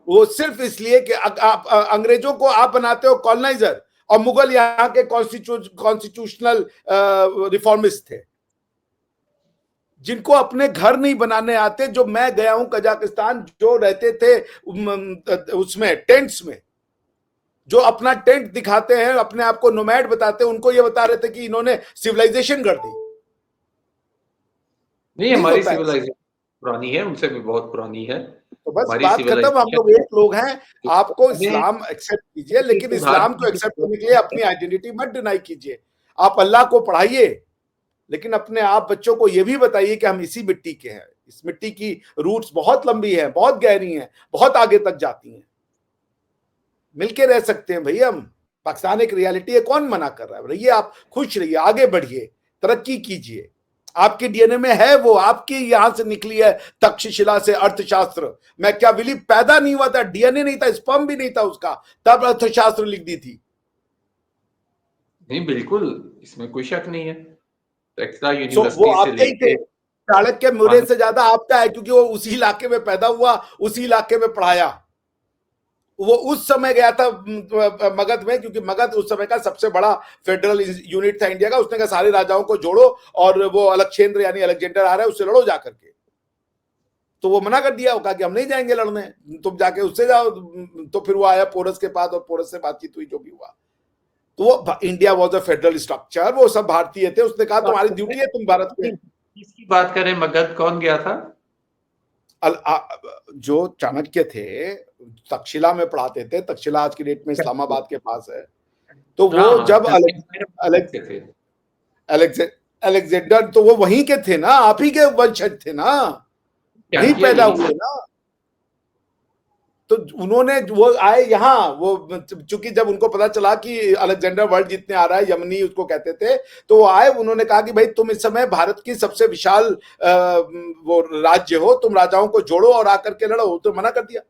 वो सिर्फ इसलिए कि आप अंग्रेजों को आप बनाते हो कॉलोनाइजर, और मुगल यहाँ के कॉन्स्टिट्यूशनल रिफॉर्मिस्ट थे, जिनको अपने घर नहीं बनाने आते। जो मैं गया हूं कजाकिस्तान, जो रहते थे उसमें टेंट्स में, जो अपना टेंट दिखाते हैं, अपने आप को नोमैड बताते हैं, उनको ये बता रहे थे कि इन्होंने सिविलाइजेशन कर दी। नहीं, नहीं हमारी होता है। सिविलाइजेशन पुरानी है, उनसे भी बहुत पुरानी है। तो बस हमारी बात खत्म, हम लोग सिविलाइजेशन एक लोग हैं। आपको इस्लाम एक्सेप्ट कीजिए, लेकिन इस्लाम को एक्सेप्ट करने के लिए अपनी आइडेंटिटी मत डिनाई कीजिए। आप अल्लाह को पढ़ाइए, लेकिन अपने आप बच्चों को यह भी बताइए कि हम इसी मिट्टी के हैं। इस मिट्टी की रूट्स बहुत लंबी है, बहुत गहरी हैं, बहुत आगे तक जाती हैं। मिलके रह सकते हैं भैया हम। पाकिस्तान एक रियलिटी है, कौन मना कर रहा है? रहिए, आप खुश रहिए, आगे बढ़िए, तरक्की कीजिए। आपके डीएनए में है वो, आपकी यहां से निकली है तक्षशिला से अर्थशास्त्र। मैकियावेली पैदा नहीं हुआ था, डीएनए नहीं था, स्पर्म भी नहीं था उसका, तब अर्थशास्त्र लिख दी थी। नहीं, बिल्कुल, इसमें कोई शक नहीं है। टेक्सला वो यूनिवर्सिटी से आपके ही थे। लेके चाणक्य मौर्य से ज्यादा आपका है, क्योंकि वो उसी इलाके में पैदा हुआ, उसी इलाके में पढ़ाया। वो उस समय गया था मगध में, क्योंकि मगध उस समय का सबसे बड़ा फेडरल यूनिट था इंडिया का। उसने कहा सारे राजाओं को जोड़ो, और वो अलक्षेंद्र यानी अलेक्जेंडर आ रहा है, उससे लड़ो जा करके। तो वो मना कर दिया, वो कहा कि हम नहीं जाएंगे लड़ने, तुम जाके उससे जाओ। तो फिर वो आया पोरस के पास, और पोरस से बातचीत हुई, जो भी हुआ। तो वो India was a federal structure, वो सब भारतीय थे। उसने कहा तुम्हारी ड्यूटी है, तुम भारत में। किसकी बात करें, मगध कौन गया था? जो चाणक्य थे, तक्षशिला में पढ़ाते थे। तक्षशिला आज की डेट में इस्लामाबाद के पास है। तो वो हाँ, जब अलेक्जेंडर, तो वो वहीं के थे ना, आप ही के वंशज थे ना, क्या वहीं किया पैदा यही हुए सब? ना। तो उन्होंने, वो आए यहाँ, वो चूंकि जब उनको पता चला कि अलेक्जेंडर वर्ल्ड जीतने आ रहा है, यमनी उसको कहते थे, तो वो आए। उन्होंने कहा कि भाई तुम इस समय भारत की सबसे विशाल वो राज्य हो, तुम राजाओं को जोड़ो और आकर के लड़ो। तो मना कर दिया,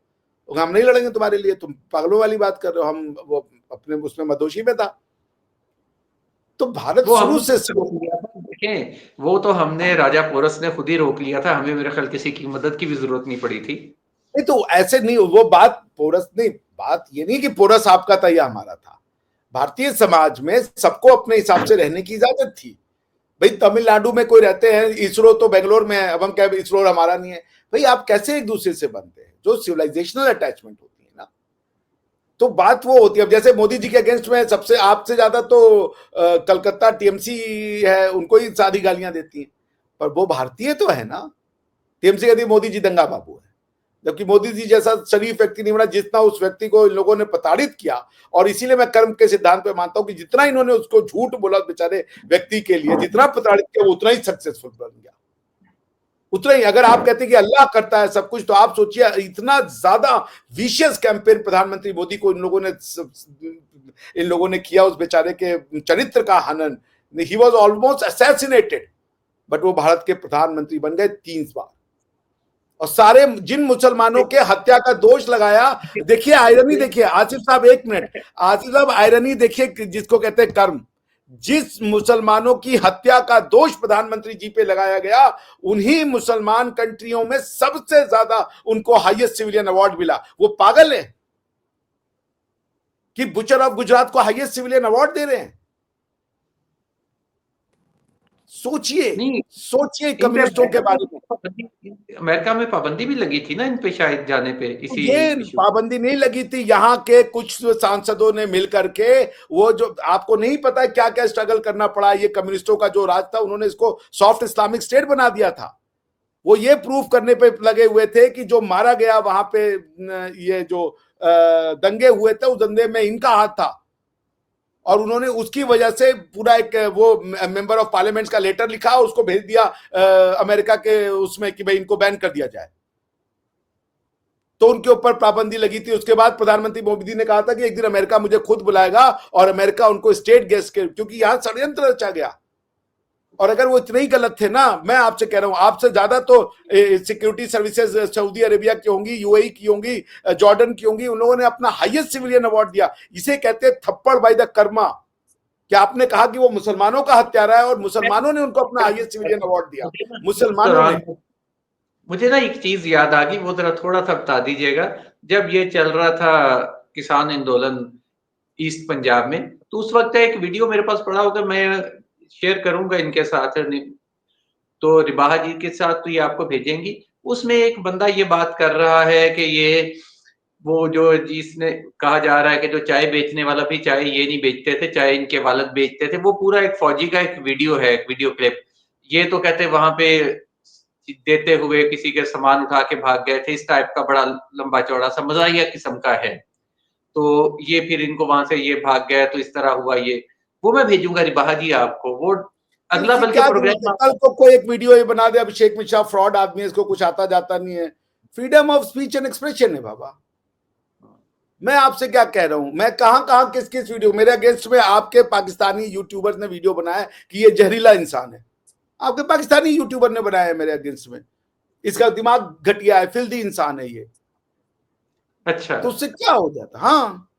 हम नहीं लड़ेंगे तुम्हारे लिए, तुम पागलों वाली बात कर रहे हो। हम वो अपने उसमें मदोशी में था। तो भारत वो शुरू हमने से रोक लिया था, देखें, वो तो हमने, राजा पोरस ने खुद ही रोक लिया था। हमें मेरे ख्याल किसी की मदद की भी जरूरत नहीं पड़ी थी। नहीं, तो ऐसे नहीं, वो बात पोरस नहीं, बात ये नहीं कि पोरस आपका था या हमारा था। भारतीय समाज में सबको अपने हिसाब से रहने की इजाजत थी। भाई तमिलनाडु में कोई रहते हैं, इसरो तो बेंगलोर में है, अब हम क्या इसरो हमारा नहीं है? भाई आप कैसे एक दूसरे से बनते हैं? जो सिविलाइजेशनल अटैचमेंट होती है ना, तो बात वो होती है। अब जैसे मोदी जी के अगेंस्ट में सबसे आपसे ज्यादा तो कलकत्ता टीएमसी है, उनको ही सारी गालियां देती हैं। पर वो भारतीय तो है ना। टीएमसी कहती है मोदी जी दंगा बाबू है, जबकि मोदी जी जैसा शरीफ व्यक्ति नहीं बना जितना उस व्यक्ति को इन लोगों ने प्रताड़ित किया। और इसीलिए मैं कर्म के सिद्धांत पे मानता हूं कि जितना इन्होंने उसको झूठ बोला बेचारे व्यक्ति के लिए, जितना प्रताड़ित किया, वो उतना ही सक्सेसफुल बन गया, उतना ही। अगर आप कहते हैं कि अल्लाह करता है सब कुछ, तो आप सोचिए इतना ज्यादा विशियस कैंपेन प्रधानमंत्री मोदी को इन लोगों ने किया, उस बेचारे के चरित्र का हनन। He was almost assassinated, but वो भारत के प्रधानमंत्री बन गए 3 बार। और सारे जिन मुसलमानों के हत्या का दोष लगाया, देखिए आयरनी, देखिए आसिफ साहब, 1 मिनट, आसिफ साहब आयरनी देखिए, जिसको कहते हैं कर्म। जिस मुसलमानों की हत्या का दोष प्रधानमंत्री जी पे लगाया गया, उन्हीं मुसलमान कंट्रियों में सबसे ज्यादा उनको हाईएस्ट सिविलियन अवार्ड मिला। वो पागल है कि बुचर ऑफ गुजरात को हाईएस्ट सिविलियन अवार्ड दे रहे हैं? सोचिए, नहीं, सोचिए इन पे कम्युनिस्टों के बारे में। अमेरिका में पाबंदी भी लगी थी ना इन पे शायद जाने पे, तो इसी ये इशू। पाबंदी नहीं लगी थी, यहाँ के कुछ सांसदों ने मिलकर के, वो जो आपको नहीं पता क्या क्या स्ट्रगल करना पड़ा। ये कम्युनिस्टों का जो राज था, उन्होंने इसको सॉफ्ट इस्लामिक स्टेट बना दिया था। वो ये प्रूव करने पे लगे हुए थे कि जो मारा गया वहां पे, ये जो दंगे हुए थे, उस दंगे में इनका हाथ था। और उन्होंने उसकी वजह से पूरा एक वो मेंबर ऑफ पार्लियामेंट का लेटर लिखा, उसको भेज दिया अमेरिका के उसमें कि भाई इनको बैन कर दिया जाए। तो उनके ऊपर पाबंदी लगी थी। उसके बाद प्रधानमंत्री मोदी ने कहा था कि एक दिन अमेरिका मुझे खुद बुलाएगा, और अमेरिका उनको स्टेट गेस्ट के, क्योंकि यहां षड्यंत्र रचा गया। और अगर वो इतने ही गलत थे ना, मैं आपसे कह रहा हूं, आपसे ज्यादा तो सिक्योरिटी सर्विसेज सऊदी अरेबिया की होंगी, यूएई की होंगी, जॉर्डन की होंगी। उन लोगों ने अपना हाईएस्ट सिविलियन अवार्ड दिया। इसे कहते हैं थप्पड़ बाय द कर्मा। क्या आपने कहा कि वो मुसलमानों का हत्यारा है, और मुसलमानों ने उनको अपना हाईएस्ट सिविलियन अवार्ड दिया, उस मुसलमानों ने। दौरान मुझे ना एक चीज याद आ गई, वो जरा थोड़ा सा बता दीजिएगा। जब ये चल रहा था किसान आंदोलन ईस्ट पंजाब में, तो उस वक्त एक वीडियो मेरे पास पड़ा होगा, मैं शेयर करूंगा इनके साथ, तो रिबाहा जी के साथ, तो ये आपको भेजेंगी। उसमें एक बंदा ये बात कर रहा है कि ये वो जो जिसने कहा जा रहा है कि जो चाय बेचने वाला भी चाय ये नहीं बेचते थे, चाय इनके वालिद बेचते थे, वो पूरा एक फौजी का एक वीडियो है, एक वीडियो क्लिप। ये तो कहते हैं वहाँ पे देते हुए किसी के सामान उठा के भाग गए थे, इस टाइप का बड़ा लंबा-चौड़ा सा मज़ाहिया किस्म का है। तो ये फिर इनको वहाँ से ये भाग गए तो इस तरह हुआ ये। वो मैं भेजूँगा रिबाहा जी आपको, वो अगला इसकी बल्कि क्या जरूरत है? प्रोग्राम कल को कोई एक वीडियो ये बना दे, अभिषेक मिश्रा फ्रॉड आदमी है, इसको कुछ आता जाता नहीं है। Freedom of speech and expression है बाबा। मैं आपसे क्या कह रहा हूं, मैं कहां किस किस वीडियो मेरे अगेंस्ट में आपके पाकिस्तानी यूट्यूबर्स ने वीडियो बनाया कि ये जहरीला इंसान है। आपके पाकिस्तानी यूट्यूबर ने बनाया है मेरे अगेंस्ट में, इसका दिमाग घटिया है, फिल्दी इंसान है ये। अच्छा। तो उससे क्या हो जाता? हाँ,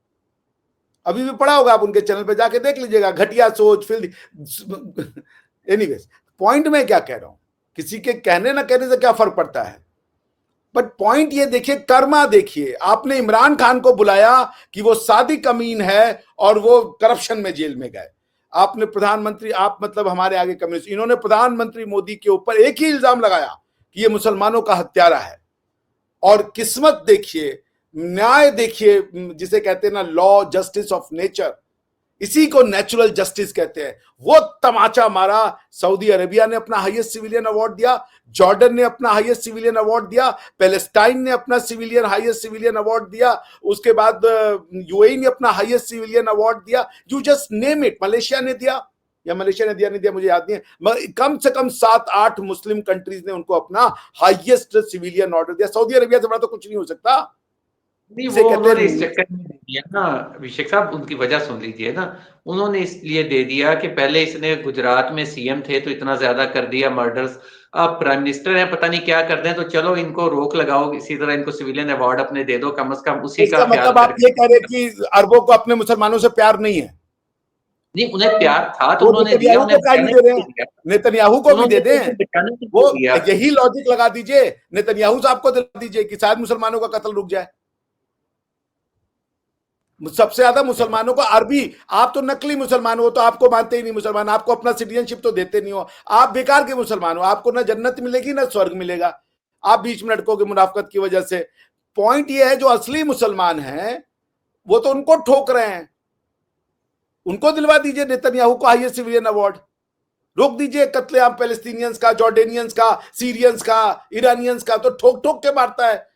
अभी भी पड़ा होगा, आप उनके चैनल पे जाके देख लीजिएगा, घटिया सोच, फिल्दी। एनीवेज, पॉइंट में क्या कह रहा हूं, किसी के कहने ना कहने से क्या फर्क पड़ता है, बट पॉइंट ये देखिए, कर्मा देखिए। आपने इमरान खान को बुलाया कि वो सादिक अमीन है और वो करप्शन में जेल में गए। आपने प्रधानमंत्री, आप मतलब हमारे आगे कम्युनिस्ट, इन्होंने प्रधानमंत्री मोदी के ऊपर एक ही इल्जाम लगाया कि ये मुसलमानों का हत्यारा है। और किस्मत देखिए, न्याय देखिए, जिसे कहते हैं ना लॉ जस्टिस ऑफ नेचर, इसी को नेचुरल जस्टिस कहते हैं। वो तमाचा मारा। सऊदी अरेबिया ने अपना हाईएस्ट सिविलियन अवार्ड दिया, जॉर्डन ने अपना हाईएस्ट सिविलियन अवार्ड दिया, पैलेस्टाइन ने अपना हाईएस्ट सिविलियन अवार्ड दिया, उसके बाद यूएई ने अपना हाईएस्ट सिविलियन अवार्ड दिया। You just name it. Malaysia ने दिया, या मलेशिया ने दिया नहीं दिया मुझे याद नहीं है, मगर कम से कम 7-8 मुस्लिम कंट्रीज ने उनको अपना हाईएस्ट सिविलियन ऑर्डर दिया। सऊदी अरेबिया से बड़ा तो कुछ नहीं हो सकता। नहीं, इसे वो कहते उन्होंने इस हैं, चक्कर में दे दिया ना अभिषेक साहब, उनकी वजह सुन लीजिए ना। उन्होंने इसलिए दे दिया कि पहले इसने गुजरात में सीएम थे तो इतना ज्यादा कर दिया मर्डर्स, अब प्राइम मिनिस्टर है पता नहीं क्या कर दें, तो चलो इनको रोक लगाओ, इसी तरह इनको सिविलियन अवार्ड अपने दे दो, कम से कम उसी का इसका ख्याल मतलब आप करके। ये कह रहे कि अरबों को अपने मुसलमानों से प्यार नहीं है? नहीं, उन्हें प्यार था तो वो उन्होंने दिया, नेतन्याहू उन्हें को क्या नहीं बचाने दे के रहे लिए हैं? दिया। नेतन्याहू को भी उन्होंने दे तो उसे दें। बचाने के वो लिए दिया। यही लॉजिक लगा दीजिए, नेतन्याहू साहब को दिला दीजिए कि शायद मुसलमानों का कत्ल रुक जाए। सबसे ज्यादा मुसलमानों को अरबी, आप तो नकली मुसलमान हो, तो आपको मानते ही नहीं मुसलमान, आपको अपना सिटीजनशिप तो देते नहीं हो, आप बेकार के मुसलमान हो, आपको ना जन्नत मिलेगी ना स्वर्ग मिलेगा, आप बीच में अटकोगे मुनाफकत की वजह से। पॉइंट ये है, जो असली मुसलमान हैं वो तो उनको ठोक रहे हैं, उनको दिलवा दीजिए नेतन्याहू को हाईएस्ट सिविलियन अवार्ड। रोक दीजिए कत्लेआम पैलेस्टीनियंस का, जॉर्डेनियंस का, सीरियंस का, ईरानियंस का, तो ठोक ठोक के मारता है।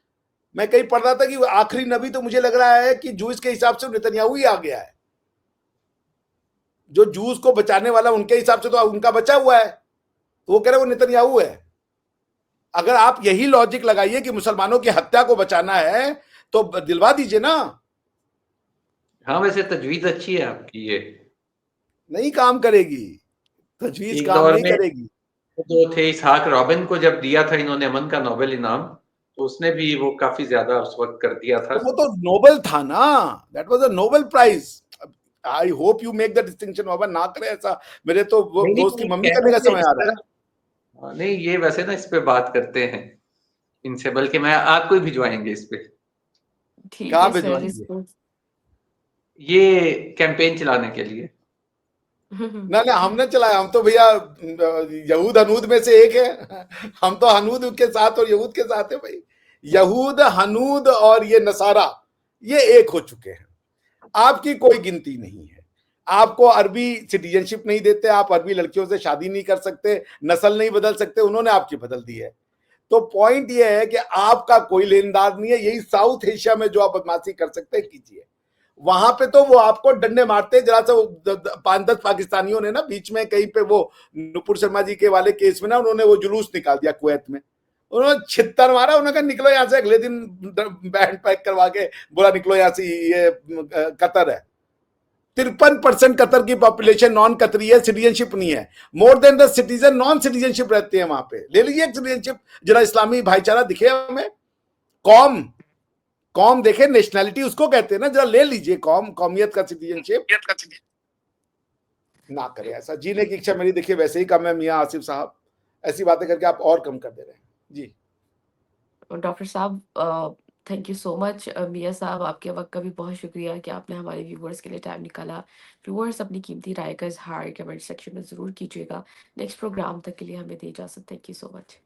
मैं कहीं पढ़ रहा था कि आखिरी नबी तो मुझे लग रहा है कि जूस के हिसाब से नेतन्याहू ही आ गया है। जो जूस को बचाने वाला उनके हिसाब से तो उनका बचा हुआ है, तो वो कह रहे वो नेतन्याहू है। अगर आप यही लॉजिक लगाइए कि मुसलमानों की हत्या को बचाना है तो दिलवा दीजिए ना। हाँ, वैसे तजवीज अच्छी है आपकी ये। नहीं काम करेगी, तजवीज एक काम दौर नहीं में करेगी। जो थे इसहाक रॉबिन को जब दिया था इन्होंने अमन का नोबेल इनाम, तो उसने भी वो काफी ज्यादा उस वक्त कर दिया था। तो वो तो नोबेल था ना, that was a Nobel prize. I hope you make the distinction बाबा, ना करे ऐसा। मेरे तो वो नहीं दोस्त नहीं, की मैं मम्मी कह रहा करने हूँ का कि समय इस आ रहा है। तरह नहीं, ये वैसे ना इस पे बात करते हैं इनसे, बल्कि मैं आपको ही भिजवाएंगे इस पे, ठीक कहाँ है सर, भिजवाएंगे? इसको ये कैंपेन चलाने के लिए। ना ना, हमने चलाया, हम तो भैया यहूद हनूद में से एक है। हम तो हनूद के साथ और यहूद के साथ है भाई। यहूद, हनूद और ये नसारा, ये एक हो चुके हैं। आपकी कोई गिनती नहीं है। आपको अरबी सिटीजनशिप नहीं देते, आप अरबी लड़कियों से शादी नहीं कर सकते, नस्ल नहीं बदल सकते, उन्होंने आपकी बदल दी है। तो पॉइंट ये है कि आपका कोई लेनदार नहीं है। यही साउथ एशिया में जो आप बदमाशी कर सकते हैं कीजिए। वहां पे तो वो आपको डंडे मारते, जरा सा 5-10 पाकिस्तानियों ने ना बीच में कहीं पे वो नुपुर शर्मा जी के वाले केस में ना उन्होंने वो जुलूस निकाल दिया कुवैत में, उन्होंने छित्तर मारा, उन्होंने कहा निकलो यहां से। अगले दिन बैंड पैक करवा के बोला निकलो यहां से, ये कतर है। 53% कतर की पॉपुलेशन नॉन कतरी है, सिटीजनशिप नहीं है। More than the citizen non citizenship रहते हैं वहां पे। ले लीजिए सिटीजनशिप, जरा इस्लामी भाईचारा दिखे हमें। कौम, कौम देखे, नेशनैलिटी उसको कहते हैं ना, जरा ले लीजिए कौम, कौमियत का सिटीजनशिप। ना करे ऐसा, जीने की इच्छा मेरी देखिए वैसे ही कम है मियां आसिफ साहब, ऐसी बातें करके आप और कम कर दे रहे हैं जी। डॉक्टर साहब, थैंक यू सो मच। मिया साहब, आपके वक्त का भी बहुत शुक्रिया कि आपने हमारे व्यूवर्स के लिए टाइम निकाला। व्यूवर्स, अपनी कीमती राय का इजहार कमेंट सेक्शन में ज़रूर कीजिएगा। नेक्स्ट प्रोग्राम तक के लिए हमें दे इजाज़त। Thank you so much.